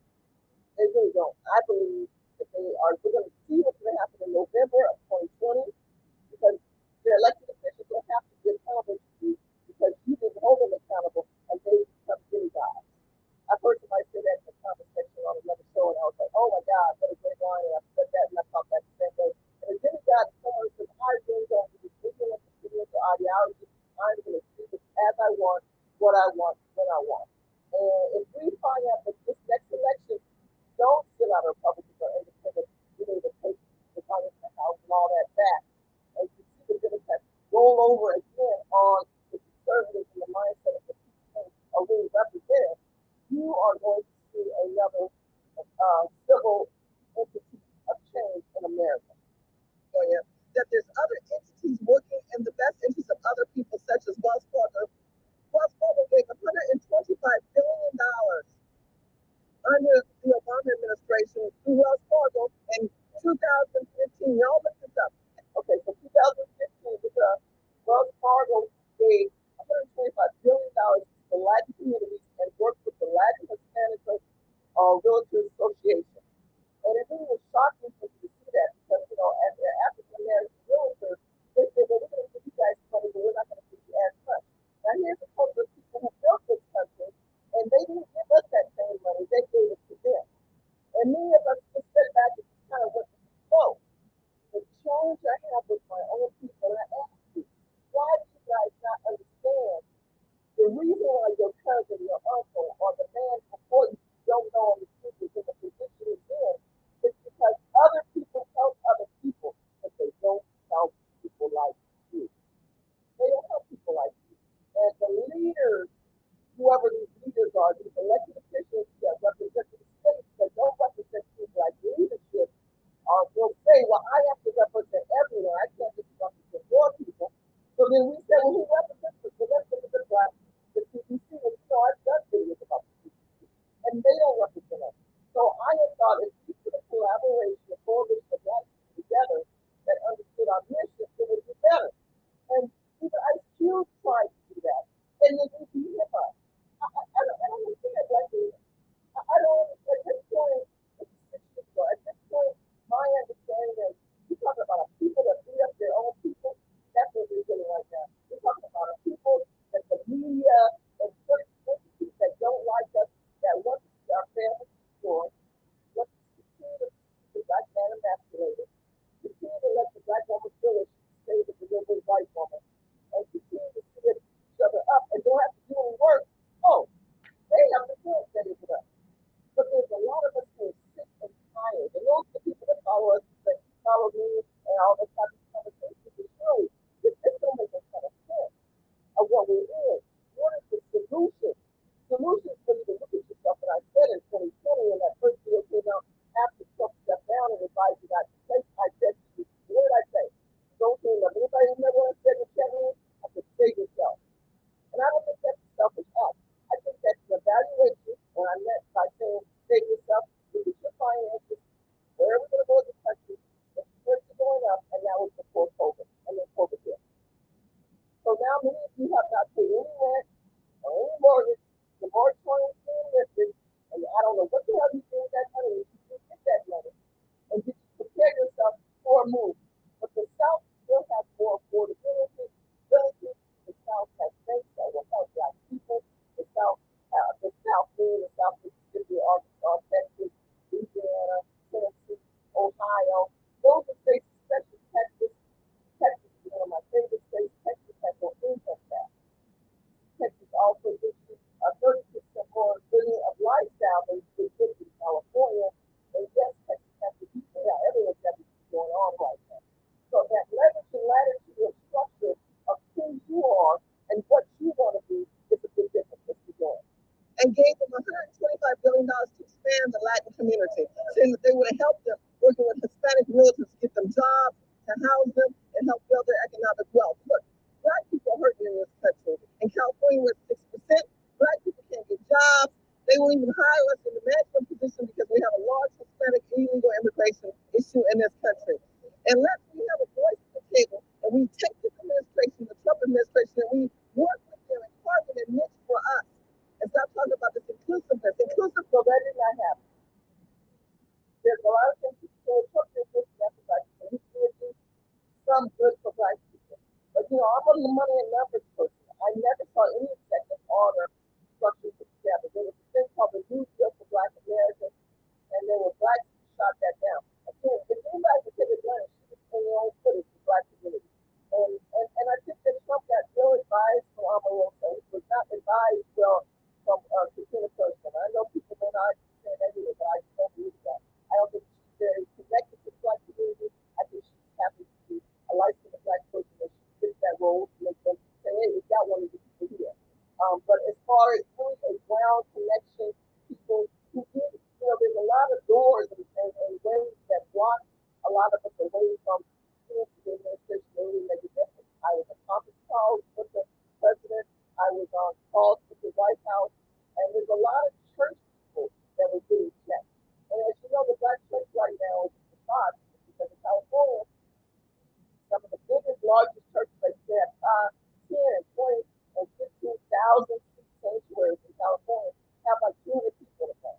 They really don't. I believe that we're going to see what's going to happen in November of 2020 because the elected officials will have to be accountable to you because you didn't hold them accountable and they become demigods. I've heard somebody say that in a conversation on another show, and I was like, oh my God, what a great line. And I said that, and I thought that the same way. And a demigod is someone who says, I really don't do ignorant opinions or ideology. I'm going to do this as I want, what I want, when I want. And if we find out that this next election don't fill out Republicans or independents, we need to take the Congress and the House and all that back. And you see the Democrats roll over again on the conservatives and the mindset of the people are really represented, you are going to see another civil entity of change in America. That there's other entities working in the best interest of other people, such as Wells Fargo. Wells Fargo gave $125 billion under the Obama administration to Wells Fargo in 2015. Y'all look this up. Okay, so 2015, because Wells Fargo gave $125 billion to the Latin communities and worked with the Latin Hispanic Realtors Association. And it really was shocking for me to see that because, as an African American realtor, they said, well, we're going to give you guys money, but we're not going to give you as much. Now, here's a couple of people who built this country, and they didn't give us that same money. They gave it to them. And many of us just sit back and just kind of went, whoa, the challenge I have with my own people, and I ask you, why do you guys not understand the reason why your cousin, your uncle, or the man before you don't know on the street is in the position he's in is because other people help other people, but they don't help people like you. They don't help people like you. And the leaders, whoever these leaders are, these elected officials that represent the states that don't represent people like leadership, will say, well, I have to represent everyone. I can't just represent your people. So then we say, well, who represents us? Well, let's look at the black, the CDC. And I've done videos about the CDC. And they don't represent us. So I have thought if we put a collaboration, a coalition of black people together that understood our mission, it would be better. And even Ice Cube tried to do that. And then we beat him up. I don't understand black people. I don't understand at this point. At this point, my understanding is you're talking about a people that beat up their own people. That's what we're doing right now. We're talking about a people that the media and certain entities that don't like us, that want to see our families destroyed, want to continue to see the black man emasculated, continue to let the black woman feel it, say that the little white woman, and continue to see each other up and don't have to do any work. Oh, they have the good that is up. But there's a lot of us who are sick and tired. And those are the people that follow us, that follow me, and all this type of conversations. But surely, this don't make any kind of sense of what we're in. What is the solution? Solutions for you to look at yourself. And I said in 2020, when that first video came out, after Trump stepped down and advised you not to take, I said to you, what did I say? Don't you remember? Anybody remember what I said in the chat room? I said, save yourself. And I don't think that's a selfish act. I think that's an evaluation, and I meant by saying, save yourself, look at your finances, where are we going to go in the country? The rates are going up, and now it's before COVID, and then COVID hit. So now many of you have not paid any rent or any mortgage. The moratorium is being lifted, and I don't know what the hell you do with that money. You should get that money, and did you prepare yourself for a move? But the South still has more affordability. The South has things that will help black people. The South being the South Mississippi, Arkansas, Texas, Louisiana, Tennessee, Ohio. Those are states, especially Texas. Texas is one of my favorite states. Texas has no income tax. Texas also gives you a 30% more billion of lifestyle than you get in California. And yes, Texas has to be there. Everyone's got to be going on right now. So that leverage and latitude and structure of who you are and what you want to be is a big difference what you're doing. And gave them $125 billion to expand the Latin community, saying that they would have helped them working with Hispanic realtors to get them jobs, to house them, and help build their economic wealth. Look, black people are hurting in unemployment rate 6%. Black people can't get jobs. They won't even hire us in the management position because we have a large Hispanic illegal immigration issue in this country. Unless we have a voice at the table and we take this administration, the Trump administration, and we work with them and target a niche for us and stop talking about this inclusiveness. Inclusive already not happen. There's a lot of things people say Trump did this and that's black people. He did do some good for black people. But I'm a money and numbers person. I never saw any executive order structure put together. There was a thing called the New Deal for Black Americans, and there were blacks who shot that down. Again, if anybody could take advantage, she was in your own footage the black community. And I think that Trump got ill advised from Omarosa. He was not advised well from Katrina Person. I know people may not say that either, but I don't believe that. I don't think she's very connected to the black community. I think she's happy to be a licensed black person that she fits that role to make them say, hey, we got one of the people here. But as far as doing a ground connection, people who did, there's a lot of doors and ways that block a lot of us away from the administration to really make a difference. I was on conference calls with the president. I was on calls with the White House. And there's a lot of church people that were getting checked. And as you know, the black church right now is the spot because in California, some of the biggest, largest churches like they have 10, 20, and 15,000 seat sanctuaries in California have like 200 people in them.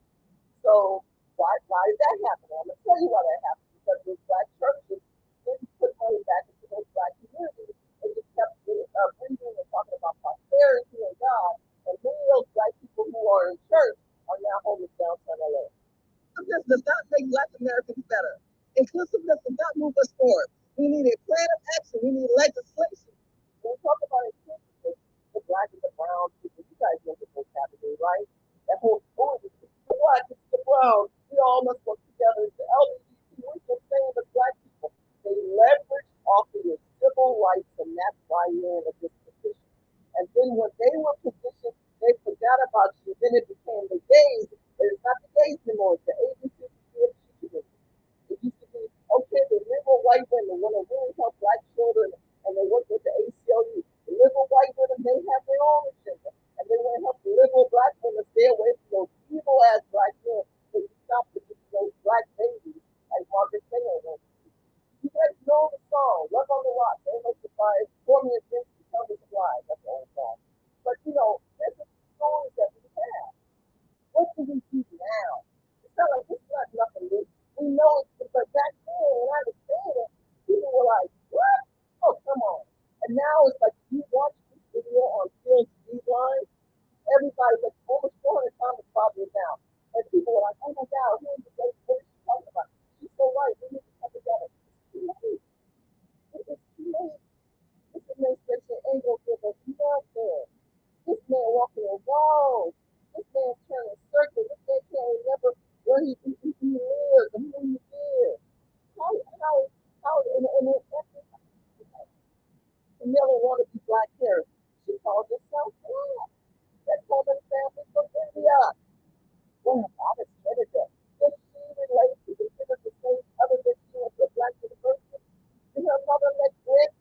So why did that happen? I'm gonna tell you why that happened. Because those black churches didn't put money back into those black communities. They just kept breathing and talking about prosperity and God. And many of those black people who are in church are now homeless downtown LA. This does not make Black Americans better. Inclusiveness does not move us forward. We need a plan of action. We need legislation. When we talk about inclusiveness, the black and the brown people, you guys know the vocabulary, right? That whole story, it's the black, it's the brown. We all must work together. It's the LGBT. We're just saying as black people, they leverage off of your civil rights, and that's why you're in a good position. And then when they were positioned, they forgot about you. Then it became the gays. But it's not the gays anymore. It's the agency. It used to be, okay, the liberal white women want to really help black children, and they work with the ACLU. The liberal white women, they have their own agenda. And they want to help the liberal black women stay away from those evil-ass black men so you stop producing those black babies, like Margaret Sanger wants. You guys know the song, Love on the Rocks, Ain't No Surprise, For Me and Vince, Tell Me Some Lies. That's the old song. But, there's some stories that we have. What do we do now? It's not like it's not nothing new. We know it, but back then, when I was saying it, people were like, what? Oh, come on. And now it's like, you watch this video on Phil's Speedline, everybody's like, almost 400 comments probably now. And people were like, oh my God, who is this lady? What is she talking about? She's so right. We need to come together. It's too late. It's too late. This administration ain't going to give us nothing. This man walking on walls. This man's turning circles. This man can't remember where he lives and who he is. Camilla want to be black parents. She calls herself black. That's called a family from India. Well, I was scared of that. Does she relate to consider the same other than she was a black university? Did her mother make grits?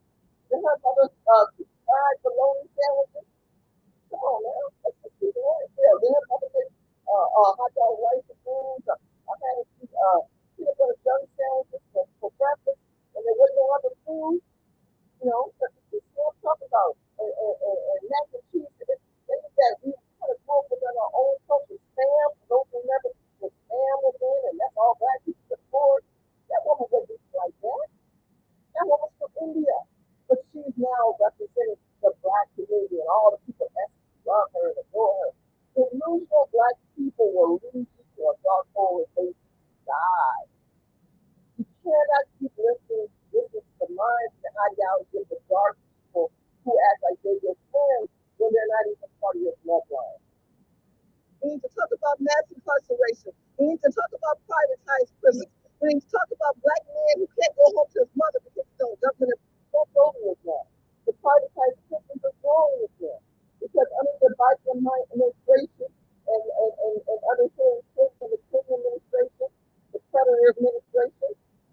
Did her mother fried bologna sandwiches? Come on now, let's just keep it right there. Did her mother make hot dog rice and beans? I had to see peanut butter jelly sandwiches for breakfast, and there wasn't no other food. But this is what I'm talking about. And mac and cheese, things that we kind of grow up within our own culture. Spam, those who never the spam was in, and that's all black people could afford. That woman wasn't like that. That woman's from India. But she's now representing the black community and all the people that love her and adore her. Delusional black people will lead you to a dark hole if they die. You cannot keep listening to the minds and ideology of the dark people who act like they're your friends when they're not even part of your bloodline. We need to talk about mass incarceration. We need to talk about privatized prisons. We need to talk about black men who can't go home to his mother because the government is over with now. The privatized prisons are wrong with them. Because under the Biden administration and other things from the Clinton administration, the Predator administration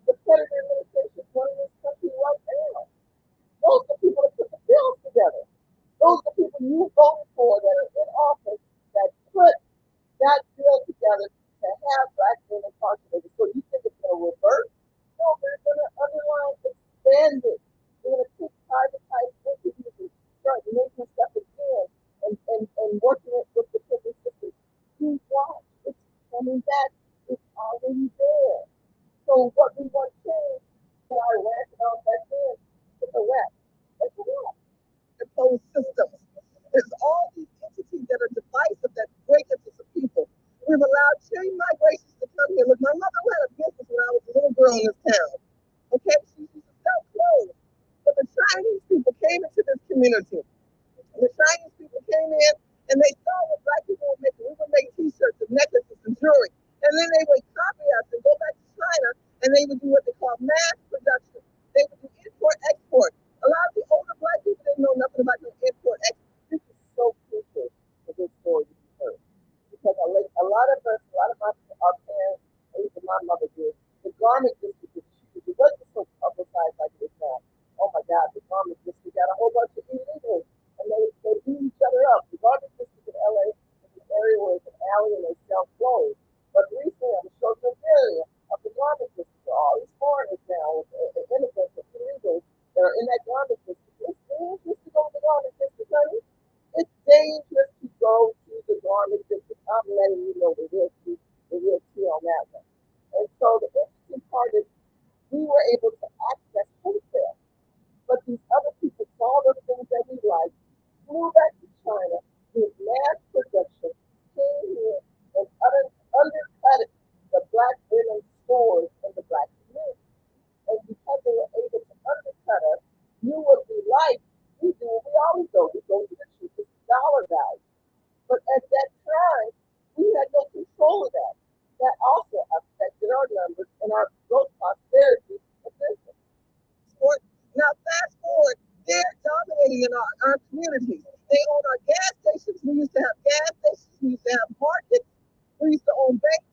is running this country right now. Those are the people that put the bills together. Those are the people and you voted for that are in office that put that bill together to have black men incarcerated. So you think it's going to reverse? No, they're going to underline expand it. They're going to take privatized entities and start making stuff again and working it with the prison system. You watch, it's coming back. It's already there. So what we want to change, what I ranted on back then, it's a wrap. It's a wrap. Opposed systems. There's all these entities that are divisive that break into the people. We've allowed chain migrations to come here. Look, my mother had a business when I was a little girl in this town. Okay, she used to sell clothes. But the Chinese people came into this community. And the Chinese people came in and they saw what black people were making. We would make t-shirts and necklaces and jewelry. And then they would copy us and go back to China and they would do what they call mass production. They would do import export. A lot of the older black people didn't know nothing about no import export. This is so crucial for this story to be heard. Because a lot of us, a lot of our parents, at least my mother did, the garment district, it wasn't so publicized like it is now. Oh my God, the garment district got a whole bunch of illegals and they beat each other up. The garment district in LA is an area where it's an alley and they sell clothes. But recently, I'm showing you an area of the garment district where all these foreigners now, immigrants and illegals that are in that garment district. It's dangerous to go to the garment district, honey. It's dangerous to go to the garment district. I'm letting you know the real tea on that one. And so the interesting part is we were able to access wholesale. But these other people saw the things that we liked, flew back to China, did mass production, came here and undercut the black women's stores in the black community. And because they were able to undercut us, knew what we liked, we do what we always do. We go to the cheapest dollar value. But at that time, we had no control of that. That also affected our numbers and our growth prosperity of business. Now, fast forward, they're dominating in our communities. They own our gas stations. We used to have gas stations. We used to have markets. We used to own banks.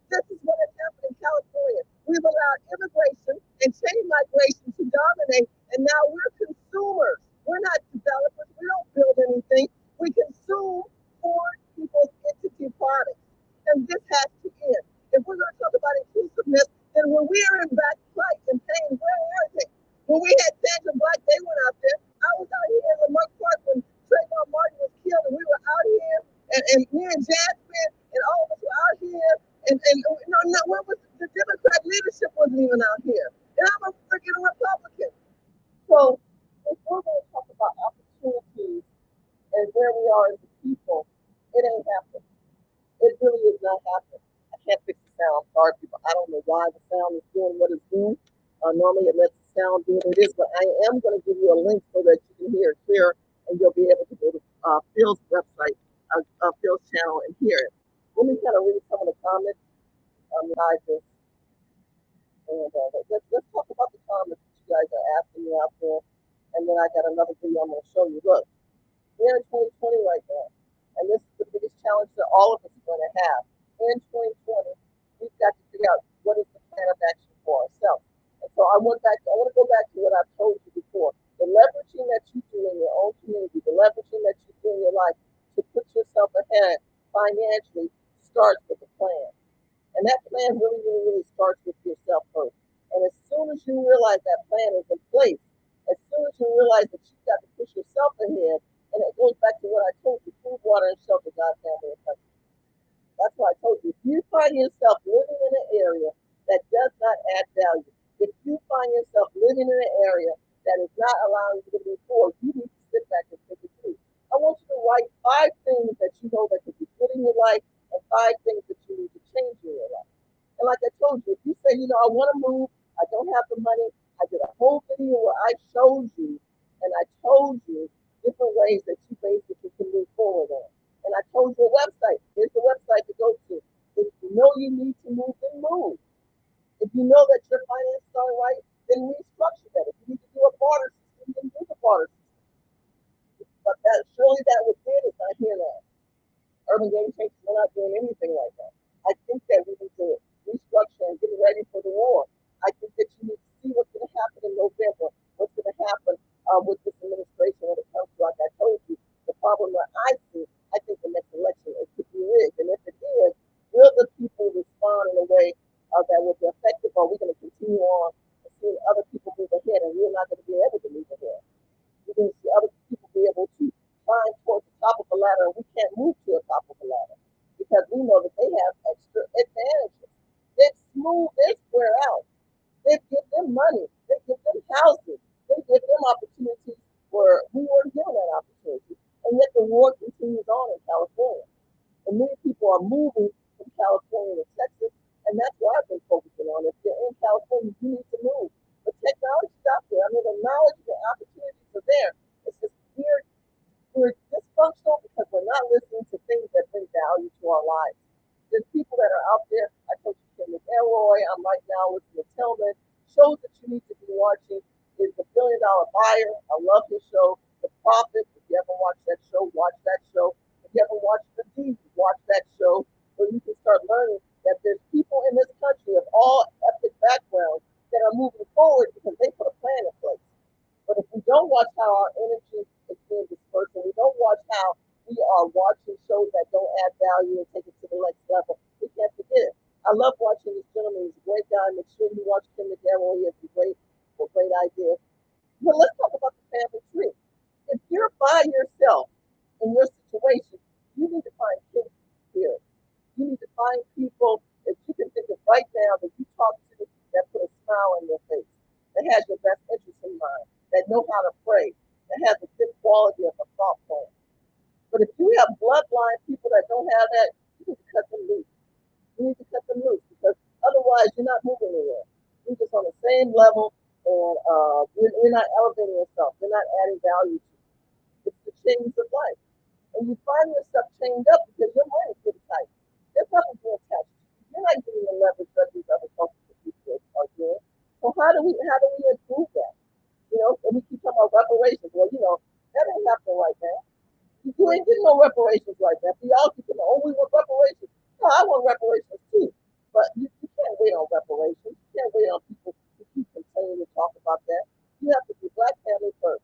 This is what has happened in California. We've allowed immigration and chain migration to dominate, and now we're consumers. We're not developers. We don't build anything. We consume foreign people's entity products. And this has to end. If we're going to talk about inclusiveness, then when we are in back flight and pain, where are they? When we had Sandra Black, they went out there. I was out here in Lamont Park when Trayvon Martin was killed, and we were out here, and me and Jasmine and all of us were out here. And no, what was the Democrat leadership wasn't even out here. And I'm a freaking Republican. So if we're going to talk about opportunities and where we are as a people, it ain't happening. It really is not happening. I can't fix the sound. Sorry, people. I don't know why the sound is doing what it's doing. Normally it lets the sound do what it is, but I am going to give you a link so that you can hear it clear and you'll be able to go to Phil's website, Phil's channel, and hear it. Let me kind of read some of the comments behind this. And let's talk about the comments that you guys are asking me out there. And then I got another video I'm going to show you. Look, we're in 2020 right now. And this is the biggest challenge that all of us are going to have. In 2020, we've got to figure out what is the plan of action for ourselves. And so I want to go back to what I've told you before. The leveraging that you do in your own community, the leveraging that you do in your life to put yourself ahead financially starts with a plan. And that plan really starts with yourself first. And as soon as you realize that plan is in place, as soon as you realize that you've got to push yourself ahead, and it goes back to what I told you, food, water, and shelter, God, family, and country. That's why I told you, if you find yourself living in an area that does not add value, if you find yourself living in an area that is not allowing you to move forward, you need to sit back and think it through. I want you to write 5 things that you know that could be good in your life and 5 things that you need to change in your life. And like I told you, if you say, I want to move, I don't have the money, I did a whole video where I showed you and I told you different ways that you basically can move forward on. And I told you a website. Here's the website to go to. If you know you need to move, then move. If you know that your finances aren't right, then restructure that. If you need to do a barter system, then do the barter system. But surely that was it. It's not here now. Urban Game Changers, we're not doing anything like that. I think that we need to restructure and get ready for the war. I think that you need to see what's going to happen in November, what's going to happen with this administration when it comes to, like I told you, the the war continues on in California. And many people are moving from California to Texas, and that's what I've been focusing on. If you're in California, you need to move. But technology's out there. I mean, the knowledge and the opportunities are there. It's just we're dysfunctional because we're not listening to things that bring value to our lives. There's people that are out there. I told you, Kim McElroy. I'm right now listening to Tillman. Shows that you need to be watching is The $1 Billion Buyer. I love his show. The Prophet. If you ever watch that show, watch that show. If you ever watch The Deep, watch that show, where you can start learning that there's people in this country of all ethnic backgrounds that are moving forward because they put a plan in place. But if we don't watch how our energy is being dispersed, and we don't watch how we are watching shows that don't add value and take it to the next level, we can't forget it. I love watching this gentleman. He's a great guy. Make sure you watch Kim McElroy. He has some great ideas. But let's talk about the family tree. If you're by yourself in your situation, you need to find kindred spirits. You need to find people that you can think of right now that you talk to that put a smile on your face, that has your best interest in mind, that know how to pray, that has a good quality of a thought plan. But if you have bloodline people that don't have that, you need to cut them loose. You need to cut them loose because otherwise you're not moving anywhere. You're just on the same level, and you're not elevating yourself. You're not adding value to you. It's the chains of life. And you find yourself chained up because your mind is getting tight. There's nothing being attached to you. You're not getting the leverage that these other cultures people are doing. So how do we improve that? And we keep talking about reparations. Well, that ain't happening right now. You ain't getting no reparations right now. So y'all keep saying, oh, we want reparations. No, I want reparations too. But you can't wait on reparations. You can't wait on people to keep continuing to talk about that. You have to be Black family first.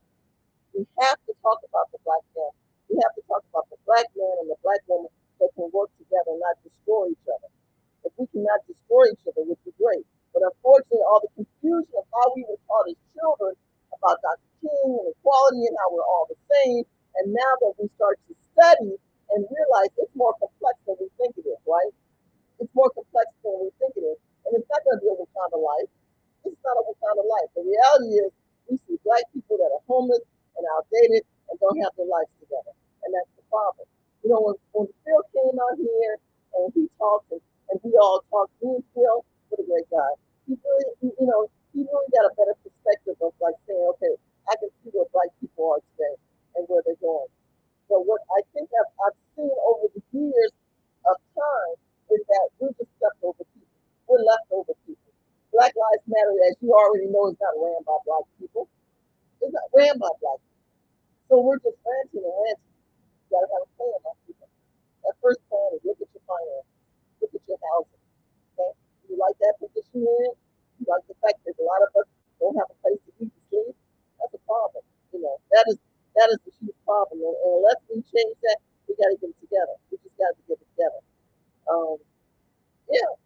We have to talk about the Black family. We have to talk about the Black man and the Black woman that can work together and not destroy each other. If we cannot destroy each other, it would be great. But unfortunately, all the confusion of how we were taught as children about Dr. King and equality and how we're all the same, and now that we start to study and realize it's more complex than we think it is, right? It's more complex than we think it is. And it's not going to be a Wakanda life. It's not a Wakanda life. The reality is we see Black people that are homeless and outdated and don't have their lives together. And that's the problem. When Phil came out here and he talked and we all talked, me and Phil, what a great guy. He really got a better perspective of like saying, okay, I can see where Black people are today and where they're going. So what I think I've seen over the years of time is that we're just leftover people. We're leftover people. Black Lives Matter, as you already know, is not ran by Black people. It's not ran by Black people. So we're just ranting and ranting. You gotta have a plan, my people. That first plan is look at your finances, look at your housing. Okay? You like that position you're in? You like the fact that a lot of us don't have a place to eat and sleep? That's a problem. That is the huge problem. And unless we change that, we got to get it together. We just got to get it together.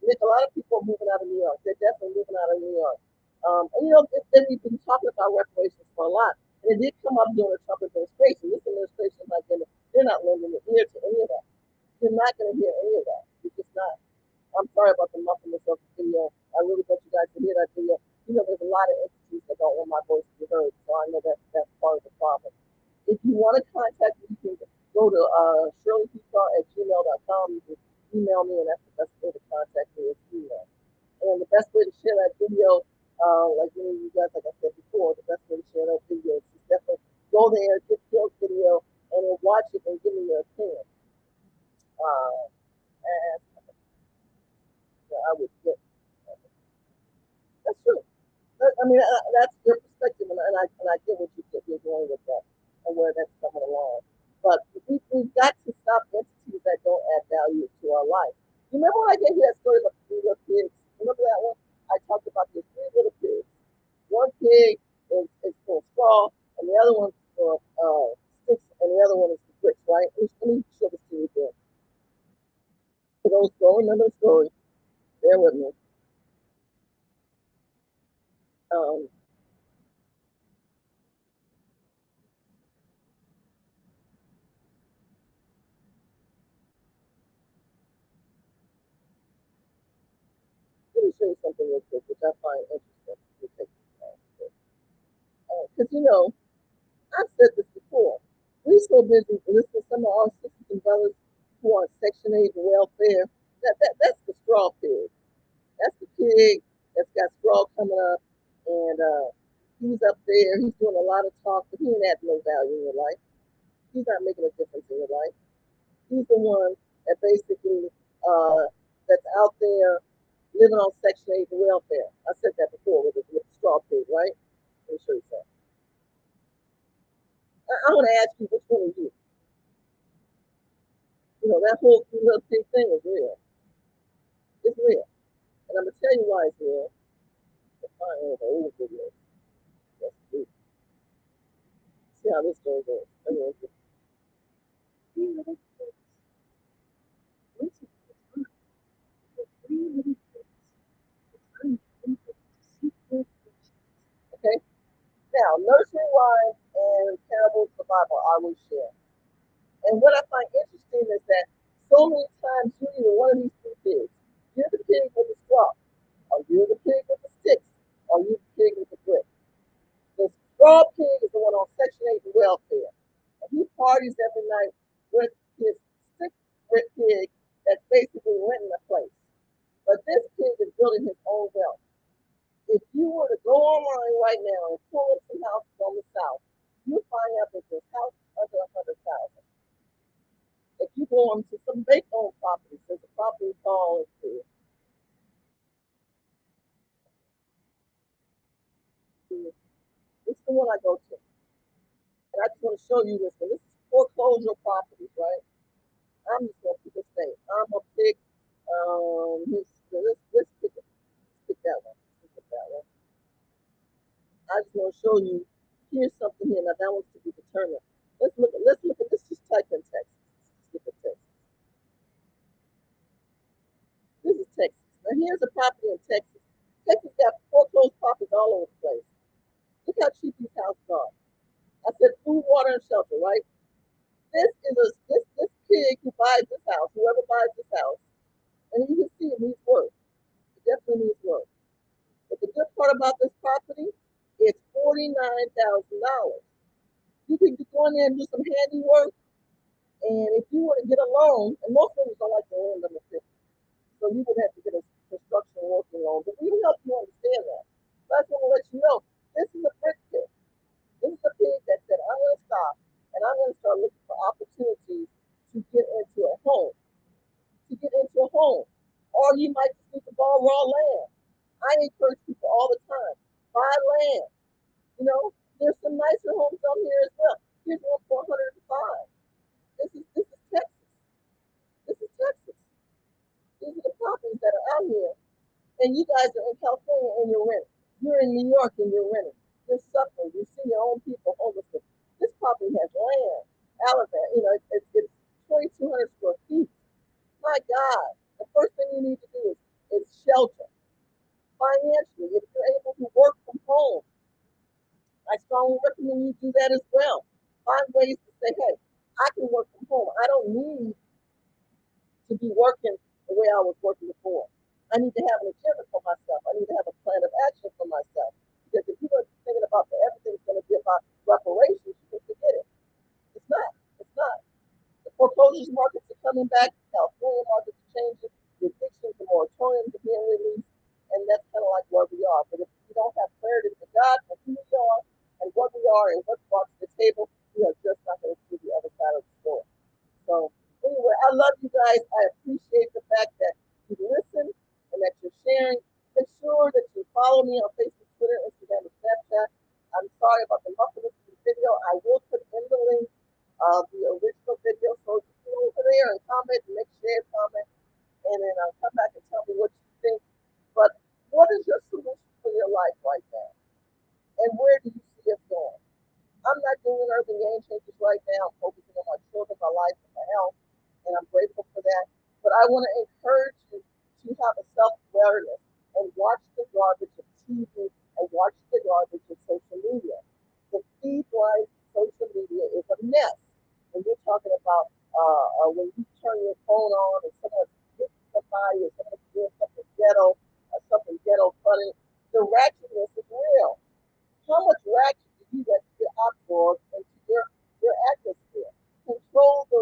Nick, a lot of people are moving out of New York. They're definitely moving out of New York. Then we've been talking about reparations for a lot. And it did come up during the Trump administration. This administration, they're not lending an ear to any of that. You're not going to hear any of that. You're just not. I'm sorry about the muffledness of the video. I really want you guys to hear that video. There's a lot of entities that don't want my voice to be heard. So I know that's part of the problem. If you want to contact me, you can go to shirleyhusar@gmail.com. You can email me, and that's the best way to contact me is email. And the best way to share that video, like many of you guys, like I said before, the best way to share that video is just definitely go there, get Phil's video, and then watch it and give me your opinion. And I would get. That's true. That's your perspective, and I get what you're doing with that and where that's coming along. But we've got to stop entities that don't add value to our life. You remember when I gave you that story about the 3 little pigs? Remember that one? I talked about these 3 little pigs. One pig is for straw, and the other one's for sticks, and the other one is for bricks, right? Let me show this to you again. For those who don't remember the story, bear with me. Let me show you something real quick, which I find interesting. Because I've said this before. We're so busy listening to some of our sisters and brothers who are on Section 8 welfare, that's the straw pig. That's the pig that's got straw coming up, and he's up there. He's doing a lot of talk, but he ain't adding no value in your life. He's not making a difference in your life. He's the one that basically that's out there living on Section 8 welfare. I said that before with the straw pig, right? Let me show you something. I want to ask you, which one are you? You know, that whole little pig thing is real. It's real. And I'm going to tell you why it's real. I find the old video. Let's see. See how this goes on. Okay? Now, nursery rhymes and parables of the Bible I will share. And what I find interesting is that so many times you're either one of these two pigs. You're the pig with the straw, or you're the pig with the sticks, or you're the pig with the brick. The straw pig is the one on Section 8 welfare. And he parties every night with his stick brick pig that's basically renting a place. But this pig is building his own wealth. If you were to go online right now and pull up some houses on the South, you'll find out that there's house under 100,000. If you go on to some bank-owned properties, there's a property called this is the one I go to. And I just want to show you this one. This is foreclosure properties, right? I'm just going to pick a state. I'm going to pick let's pick that one. Let's pick that one. I just want to show you, here's something here. Now that one's to be determined. Let's look at this. Just type in Texas. Let's look at Texas. This is Texas. Now here's a property in Texas. Texas got foreclosed properties all over the place. Look how cheap these houses are. I said food, water, and shelter, right? This pig who buys this house, whoever buys this house, and you can see it needs work. It definitely needs work. But the good part about this property, it's $49,000. You can go in there and do some handy work, and if you were to get a loan, and most of them don't like to lend under 50, so you would have to get a construction working loan. But we can help you understand that. But I just want to let you know, this is a brick pig. This is a pig that said, I'm going to stop, and I'm going to start looking for opportunities to get into a home. Or you might just need to borrow raw land. I encourage people all the time, buy land. You know, there's some nicer homes out here as well. Here's one for 105. This is Texas. This is Texas. These are the properties that are out here. And you guys are in California and you're renting. You're in New York and you're renting. You're suffering. You see your own people homelessness. This property has land. Alabama, you know, it's 2,200 square feet. My God, the first thing you need to do is shelter. Financially, if you're able to work from home, I strongly recommend you do that as well. Find ways to say, hey, I can work from home. I don't need to be working the way I was working before. I need to have an agenda for myself. I need to have a plan of action for myself. Because if you're thinking about that everything's going to be about reparations, you can forget it. It's not. It's not. The foreclosures markets are coming back. California markets are changing. The evictions, the moratoriums are being released. And that's kind of like where we are. But if we don't have clarity to God for who we are and what we are and what's brought to the table, we are just not going to see the other side of the story. So anyway, I love you guys. I appreciate the fact that you listen and that you're sharing. Make sure that you follow me on Facebook, Twitter, Instagram, and Snapchat. I'm sorry about the muffledness of the video. I will put in the link of the original video. So just go over there and comment and make sure you comment. And then I'll come back and tell me what you think. But what is your solution for your life right now? And where do you see us going? I'm not doing urban game changes right now. I'm focusing on my children, my life, and my health, and I'm grateful for that. But I want to encourage you to have a self-awareness and watch the garbage of TV and watch the garbage of social media. The feed-wise social media is a mess. When you're talking about when you turn your phone on and someone hits somebody or someone's doing something ghetto or something ghetto funny, the ratchetness is real. How much ratchet do you let get absorbed into your atmosphere? Control the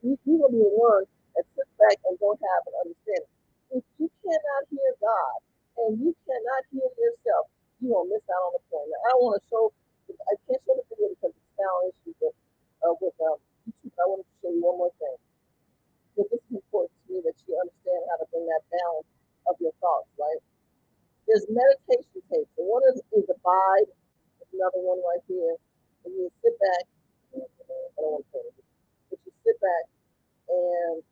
we will be the ones that sit back and don't have an understanding. If you cannot hear God and you cannot hear yourself, you will miss out on the point. Now, I want to show, I can't show the video because it's sound issue, but with YouTube, I wanted to show you one more thing. Because this is important to me that you understand how to bring that balance of your thoughts, right? There's meditation tapes. And one is Abide. There's another one right here. And you sit back. I don't want to say it, but you sit back and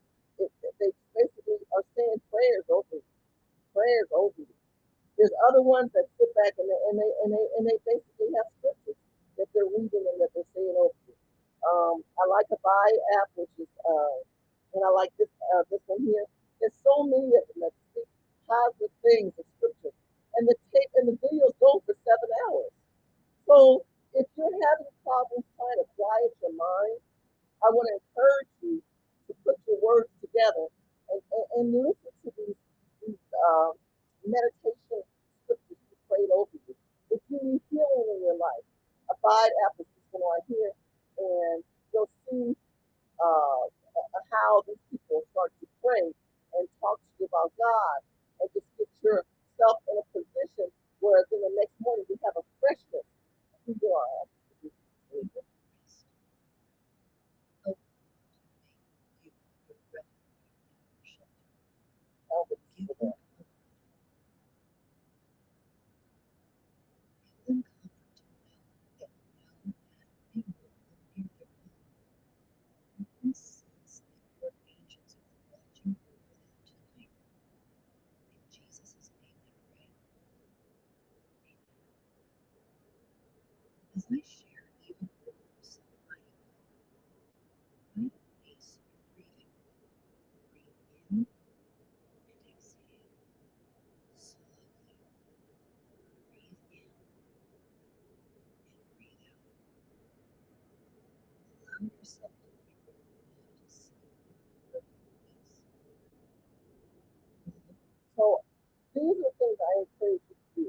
they basically are saying prayers over you. Prayers over you. There's other ones that sit back and they basically have scriptures that they're reading and that they're saying over you. I like a buy app, which is and I like this one here. There's so many of them that speak positive things of scripture, and the tape and the videos go for 7 hours. So if you're having problems trying to quiet your mind, I want to encourage you to put your words together and listen to these meditation scriptures to pray over you. If you need healing in your life, Abide app is this one right here, and you'll see how these people start to pray and talk to you about God and just get yourself in a position where then the next morning you have a freshness who you are. As I share even words, find peace in breathing. Breathe in and exhale. Slowly breathe in and breathe out. Allow yourself to be rolled to sleep in perfect peace. So these are things I encourage you to do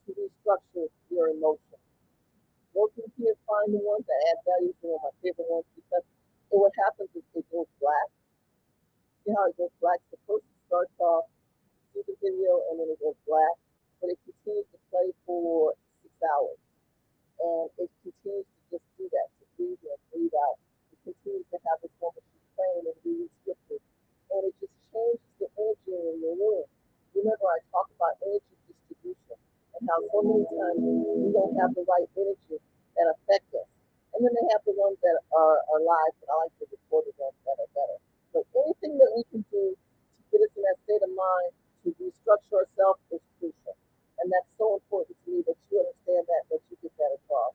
to restructure your emotions. Go through here, find the ones that add value to one of my favorite ones because what happens is it goes black. See how it goes black? So first it starts off, you see the video, and then it goes black, but it continues to play for 6 hours. And it continues to just do that, to breathe in, breathe out. It continues to have this moment she's praying and reading scriptures. And it just changes the energy in your room. Remember, I talked about energy distribution and how so many times we don't have the right energy that affect us. And then they have the ones that are live, but I like the recorded ones that are better. So anything that we can do to get us in that state of mind to restructure ourselves is crucial. And that's so important to me that you understand that you get that across.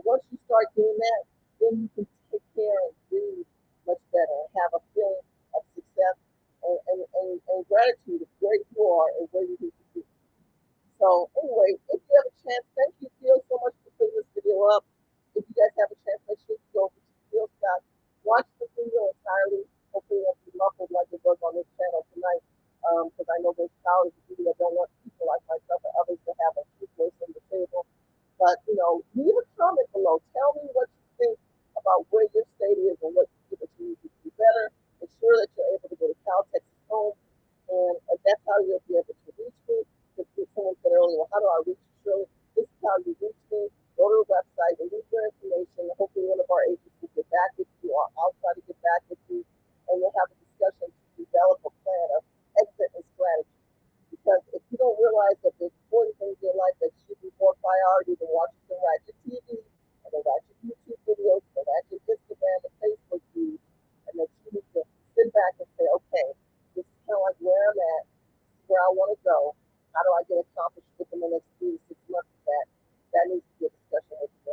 Once you start doing that, then you can take care and breathe much better and have a feeling of success and gratitude of where you are and where you need to be. So anyway, if you have a chance, thank you, Phil, so much for putting this video up. If you guys have a chance, make sure you go over to Phil Scott. Watch the video entirely. Hopefully it won't be muffled like it was on this channel tonight. Because I know there's thousands of people that don't want people like myself and others to have a true voice on the table. But, leave a comment below. Tell me what you think about where your state is and what you think that you need to do better. Ensure that you're able to go to Cal Texas Home. And that's how you'll be able to reach me. Because someone said earlier, well, how do I reach you, Shirley? This is how you reach me. Go to the website and leave your information. Hopefully one of our agents will get back with you, or I'll try to get back with you. And we'll have a discussion to develop a plan of exit and strategy. Because if you don't realize that there's important things in your life that should be more priority than watching the ratchet TV and the ratchet YouTube videos, the ratchet Instagram and Facebook feeds, and that you need to sit back and say, okay, this is kind of like where I'm at, where I want to go. How do I get accomplished within the next 3 to 6 months of that? That needs to be a discussion with you.